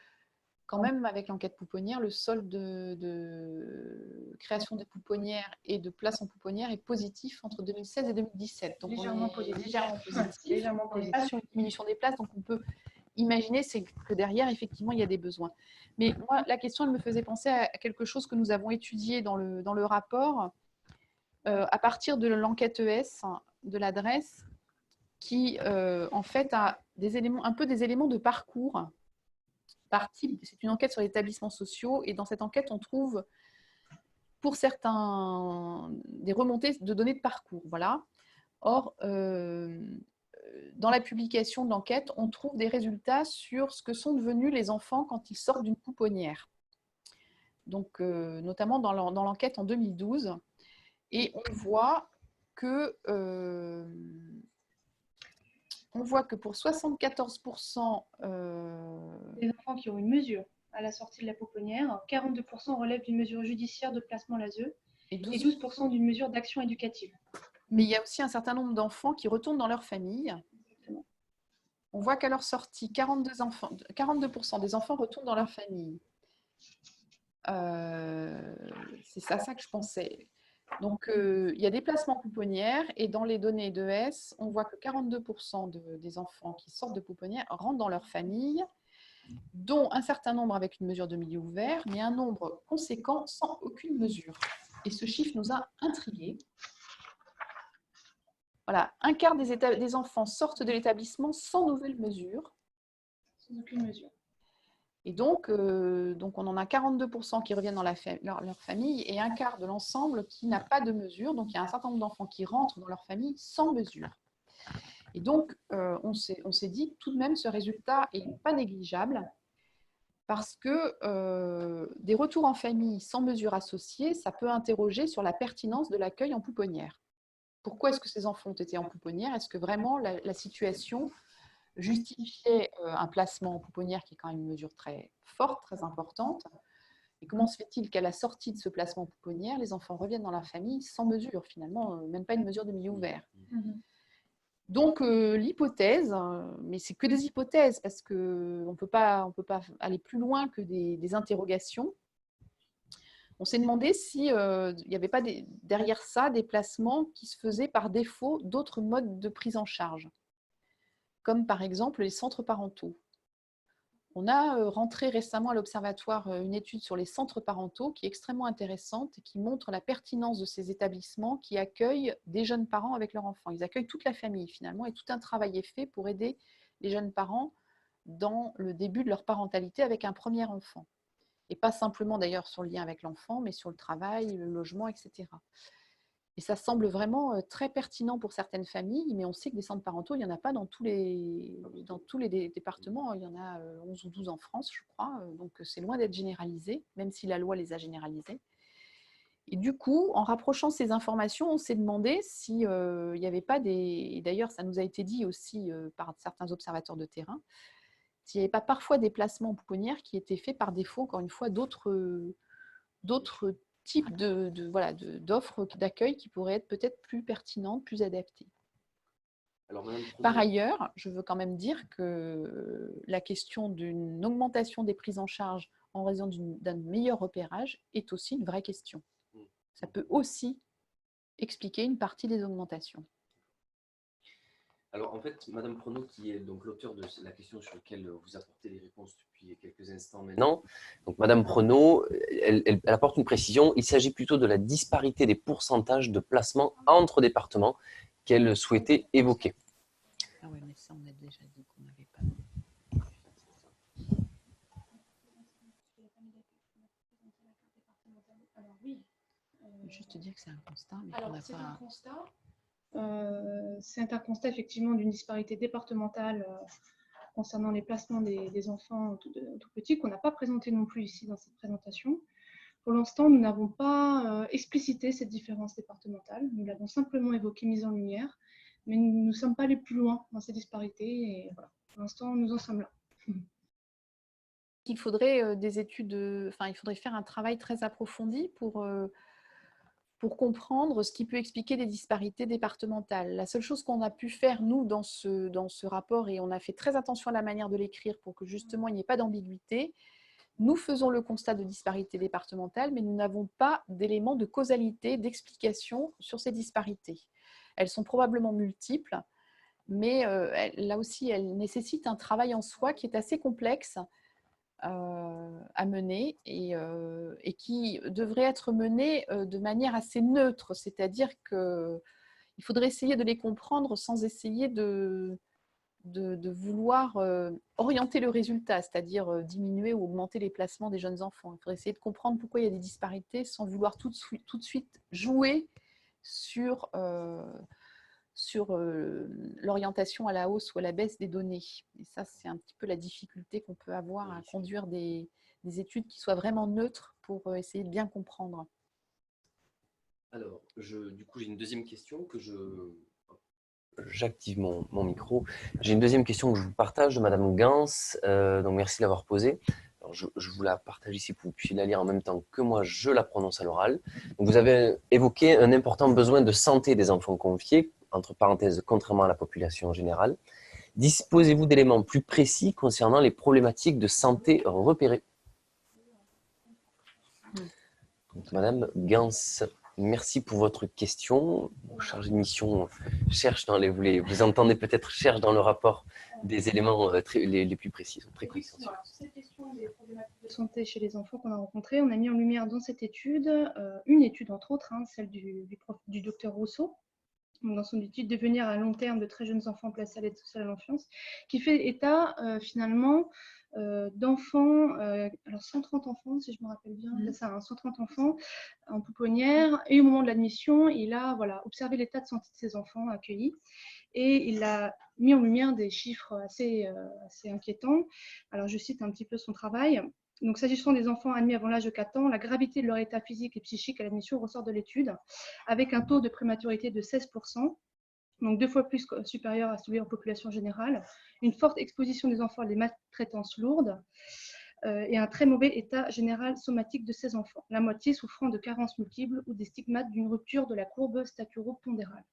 quand même, avec l'enquête pouponnière, le solde de création de pouponnières et de places en pouponnière est positif entre 2016 et 2017. Donc, légèrement on est positif. légèrement positif. On n'est pas sur une diminution des places, donc on peut imaginer que derrière, effectivement, il y a des besoins. Mais moi, la question, elle me faisait penser à quelque chose que nous avons étudié dans le rapport, à partir de l'enquête ES de l'adresse, qui, en fait, a des éléments de parcours par type. C'est une enquête sur les établissements sociaux, et dans cette enquête, on trouve, pour certains, des remontées de données de parcours. Voilà. Or, dans la publication de l'enquête, on trouve des résultats sur ce que sont devenus les enfants quand ils sortent d'une pouponnière. Donc, notamment dans l'enquête en 2012. Et on voit que pour 74% des enfants qui ont une mesure à la sortie de la pouponnière, 42% relèvent d'une mesure judiciaire de placement l'ASE et 12% d'une mesure d'action éducative. Mais il y a aussi un certain nombre d'enfants qui retournent dans leur famille. Exactement. On voit qu'à leur sortie, 42% des enfants retournent dans leur famille. C'est ça que je pensais. Donc, il y a des placements pouponnières, et dans les données d'ES, on voit que 42% des enfants qui sortent de pouponnière rentrent dans leur famille, dont un certain nombre avec une mesure de milieu ouvert, mais un nombre conséquent sans aucune mesure. Et ce chiffre nous a intrigués. Voilà, un quart des enfants sortent de l'établissement sans nouvelle mesure. Sans aucune mesure. Et donc on en a 42% qui reviennent dans leur famille, et un quart de l'ensemble qui n'a pas de mesure. Donc, il y a un certain nombre d'enfants qui rentrent dans leur famille sans mesure. Et donc, on s'est dit que tout de même, ce résultat n'est pas négligeable, parce que des retours en famille sans mesure associée, ça peut interroger sur la pertinence de l'accueil en pouponnière. Pourquoi est-ce que ces enfants ont été en pouponnière? Est-ce que vraiment la situation justifiait un placement en pouponnière, qui est quand même une mesure très forte, très importante? Et comment se fait-il qu'à la sortie de ce placement en pouponnière, les enfants reviennent dans la famille sans mesure, finalement, même pas une mesure de milieu ouvert? Donc, l'hypothèse, mais c'est que des hypothèses, parce qu'on ne peut pas aller plus loin que des interrogations. On s'est demandé s'il n'y avait pas derrière ça des placements qui se faisaient par défaut d'autres modes de prise en charge, comme par exemple les centres parentaux. On a rentré récemment à l'Observatoire une étude sur les centres parentaux qui est extrêmement intéressante et qui montre la pertinence de ces établissements qui accueillent des jeunes parents avec leurs enfants. Ils accueillent toute la famille finalement, et tout un travail est fait pour aider les jeunes parents dans le début de leur parentalité avec un premier enfant. Et pas simplement d'ailleurs sur le lien avec l'enfant, mais sur le travail, le logement, etc. Et ça semble vraiment très pertinent pour certaines familles, mais on sait que des centres parentaux, il n'y en a pas dans tous les départements. Il y en a 11 ou 12 en France, je crois. Donc c'est loin d'être généralisé, même si la loi les a généralisés. Et du coup, en rapprochant ces informations, on s'est demandé s'il n'y avait pas des… Et d'ailleurs, ça nous a été dit aussi par certains observateurs de terrain, s'il n'y avait pas parfois des placements en pouponnière qui étaient faits par défaut, encore une fois, d'autres types voilà, d'offres d'accueil qui pourraient être peut-être plus pertinentes, plus adaptées. Alors, Par ailleurs, je veux quand même dire que la question d'une augmentation des prises en charge en raison d'un meilleur repérage est aussi une vraie question. Ça peut aussi expliquer une partie des augmentations. Alors, en fait, Madame Prono, qui est donc l'auteur de la question sur laquelle vous apportez les réponses depuis quelques instants maintenant, donc Madame Prono, elle apporte une précision. Il s'agit plutôt de la disparité des pourcentages de placement entre départements qu'elle souhaitait évoquer. Ah oui, mais ça, on a déjà dit qu'on n'avait pas. Alors oui. Juste dire que c'est un constat, mais Alors, qu'on n'a c'est pas… un constat. C'est un constat effectivement d'une disparité départementale concernant les placements des enfants tout petits, qu'on n'a pas présenté non plus ici dans cette présentation. Pour l'instant, nous n'avons pas explicité cette différence départementale. Nous l'avons simplement évoquée, mise en lumière, mais nous ne sommes pas allés plus loin dans ces disparités. Et voilà. Pour l'instant, nous en sommes là. Il faudrait des études, enfin, il faudrait faire un travail très approfondi pour comprendre ce qui peut expliquer des disparités départementales. La seule chose qu'on a pu faire, nous, dans ce rapport, et on a fait très attention à la manière de l'écrire pour que justement il n'y ait pas d'ambiguïté, nous faisons le constat de disparité départementale, mais nous n'avons pas d'éléments de causalité, d'explication sur ces disparités. Elles sont probablement multiples, mais là aussi, elles nécessitent un travail en soi qui est assez complexe à mener et qui devrait être mené de manière assez neutre, c'est-à-dire qu'il faudrait essayer de les comprendre sans essayer de vouloir orienter le résultat, c'est-à-dire diminuer ou augmenter les placements des jeunes enfants. Il faudrait essayer de comprendre pourquoi il y a des disparités sans vouloir tout de suite jouer sur l'orientation à la hausse ou à la baisse des données. Et ça, c'est un petit peu la difficulté qu'on peut avoir à conduire des études qui soient vraiment neutres pour essayer de bien comprendre. Alors, du coup, j'ai une deuxième question que j'active mon micro. J'ai une deuxième question que je vous partage de Madame Gans. Donc, merci de l'avoir posée. Alors, je vous la partage ici pour que vous puissiez la lire en même temps que moi, je la prononce à l'oral. Vous avez évoqué un important besoin de santé des enfants confiés, entre parenthèses, contrairement à la population générale. Disposez-vous d'éléments plus précis concernant les problématiques de santé repérées? Donc, Madame Gans, merci pour votre question. Chargé de mission cherche dans vous entendez peut-être, cherche dans le rapport des éléments les plus précis, très précis. Cette question des problématiques de santé chez les enfants qu'on a rencontrés, on a mis en lumière dans cette étude, une étude entre autres, celle du docteur Rousseau, dans son étude Devenir à long terme de très jeunes enfants placés à l'aide sociale à l'enfance, qui fait état finalement d'enfants, alors 130 enfants si je me rappelle bien, c'est ça, 130 enfants en pouponnière, et au moment de l'admission, il a observé l'état de santé de ces enfants accueillis, et il a mis en lumière des chiffres assez inquiétants. Alors je cite un petit peu son travail. Donc, s'agissant des enfants admis avant l'âge de 4 ans, la gravité de leur état physique et psychique à l'admission ressort de l'étude, avec un taux de prématurité de 16%, donc 2 fois plus supérieur à celui en population générale, une forte exposition des enfants à des maltraitances lourdes, et un très mauvais état général somatique de ces enfants, la moitié souffrant de carences multiples ou des stigmates d'une rupture de la courbe staturo-pondérale,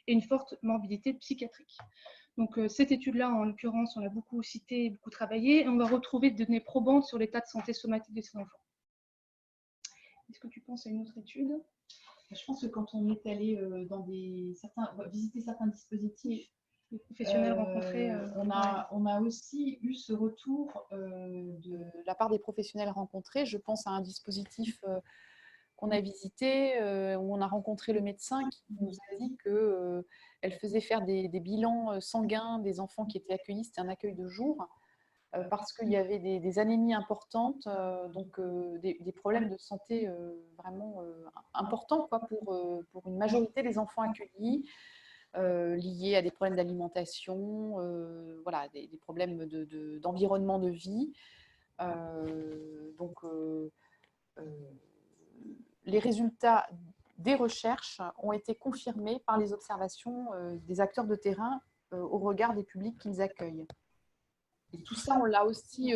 et une forte morbidité psychiatrique. Donc, cette étude-là, en l'occurrence, on l'a beaucoup citée, beaucoup travaillé, et on va retrouver des données probantes sur l'état de santé somatique de ces enfants. Est-ce que tu penses à une autre étude? Je pense que quand on est allé visiter certains dispositifs, les professionnels rencontrés, on a aussi eu ce retour de la part des professionnels rencontrés. Je pense à un dispositif qu'on a visité, où on a rencontré le médecin qui nous a dit qu'elle faisait faire des bilans sanguins des enfants qui étaient accueillis. C'était un accueil de jour, parce qu'il y avait des anémies importantes, donc des problèmes de santé vraiment importants pour une majorité des enfants accueillis, liés à des problèmes d'alimentation, voilà, des problèmes d'environnement de vie. Donc, les résultats des recherches ont été confirmés par les observations des acteurs de terrain au regard des publics qu'ils accueillent. Et tout ça, on l'a aussi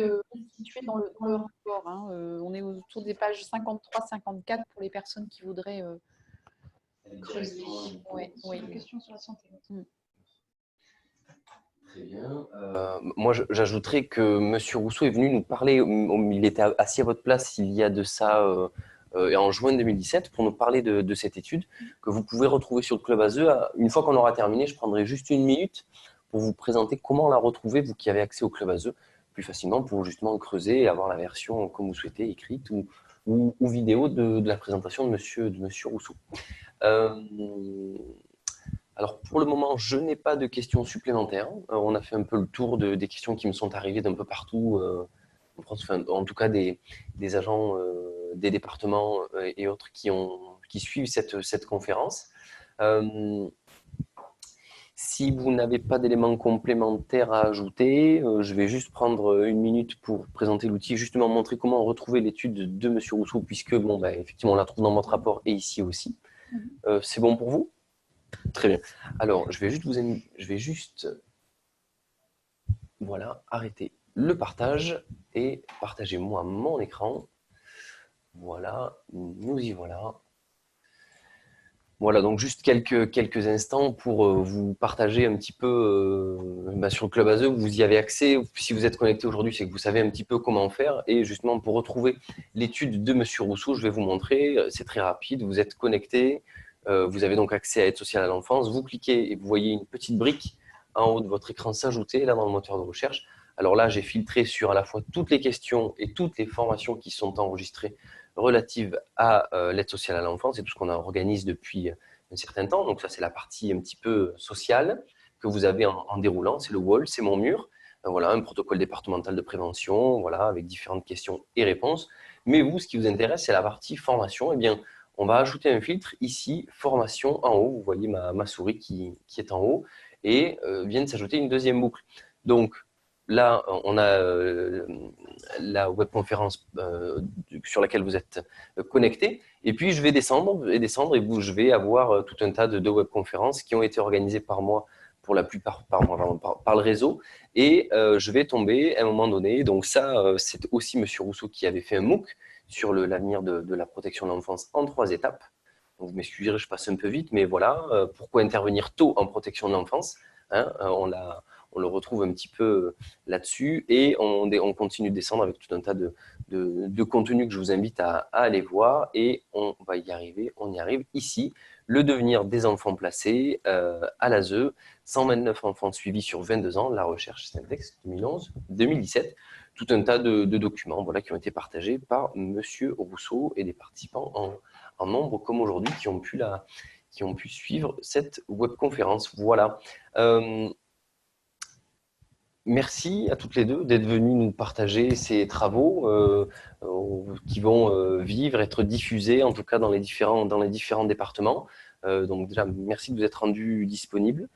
situé dans le rapport. Hein. On est autour des pages 53-54 pour les personnes qui voudraient creuser. Ouais, Sur oui. la question sur la santé. Très bien. Moi, j'ajouterais que M. Rousseau est venu nous parler, il était assis à votre place il y a de ça, en juin 2017, pour nous parler de cette étude que vous pouvez retrouver sur le Club ASE. Une fois qu'on aura terminé, je prendrai juste une minute pour vous présenter comment la retrouver, vous qui avez accès au Club ASE, plus facilement pour justement creuser et avoir la version comme vous souhaitez, écrite ou vidéo de la présentation de monsieur Rousseau. Alors pour le moment, je n'ai pas de questions supplémentaires. On a fait un peu le tour des questions qui me sont arrivées d'un peu partout, en France, enfin, en tout cas des agents des départements et autres qui suivent cette conférence. Si vous n'avez pas d'éléments complémentaires à ajouter, je vais juste prendre une minute pour présenter l'outil, justement montrer comment retrouver l'étude de M. Rousseau, puisque bon, bah, effectivement, on la trouve dans votre rapport et ici aussi. C'est bon pour vous? Très bien. Alors, je vais juste voilà, arrêter le partage et partagez-moi mon écran. Voilà, nous y voilà. Voilà, donc juste quelques instants pour vous partager un petit peu sur le Club ASE, vous y avez accès. Si vous êtes connecté aujourd'hui, c'est que vous savez un petit peu comment faire. Et justement, pour retrouver l'étude de M. Rousseau, je vais vous montrer. C'est très rapide. Vous êtes connecté. Vous avez donc accès à Aide sociale à l'enfance. Vous cliquez et vous voyez une petite brique en haut de votre écran s'ajouter, là dans le moteur de recherche. Alors là, j'ai filtré sur à la fois toutes les questions et toutes les formations qui sont enregistrées relatives à l'aide sociale à l'enfance et tout ce qu'on organise depuis un certain temps. Donc ça, c'est la partie un petit peu sociale que vous avez en déroulant. C'est le wall, c'est mon mur. Voilà, un protocole départemental de prévention, voilà, avec différentes questions et réponses. Mais vous, ce qui vous intéresse, c'est la partie formation. Eh bien, on va ajouter un filtre ici, formation en haut. Vous voyez ma souris qui est en haut et vient de s'ajouter une deuxième boucle. Donc là, on a la webconférence sur laquelle vous êtes connecté. Et puis, je vais descendre et je vais avoir tout un tas de webconférences qui ont été organisées par moi, pour la plupart par le réseau. Et je vais tomber à un moment donné. Donc ça, c'est aussi M. Rousseau qui avait fait un MOOC sur l'avenir de la protection de l'enfance en 3 étapes. Donc, vous m'excuserez, je passe un peu vite, mais voilà, pourquoi intervenir tôt en protection de l'enfance, hein, on le retrouve un petit peu là-dessus et on continue de descendre avec tout un tas de contenus que je vous invite à aller voir et on va y arriver, on y arrive ici. Le devenir des enfants placés à l'ASE, 129 enfants suivis sur 22 ans, la recherche Syntex 2011-2017, tout un tas de documents voilà, qui ont été partagés par M. Rousseau et des participants en nombre comme aujourd'hui qui ont pu suivre cette webconférence. Voilà. Merci à toutes les deux d'être venues nous partager ces travaux qui vont vivre, être diffusés, en tout cas dans les différents départements. Donc déjà, merci de vous être rendus disponibles.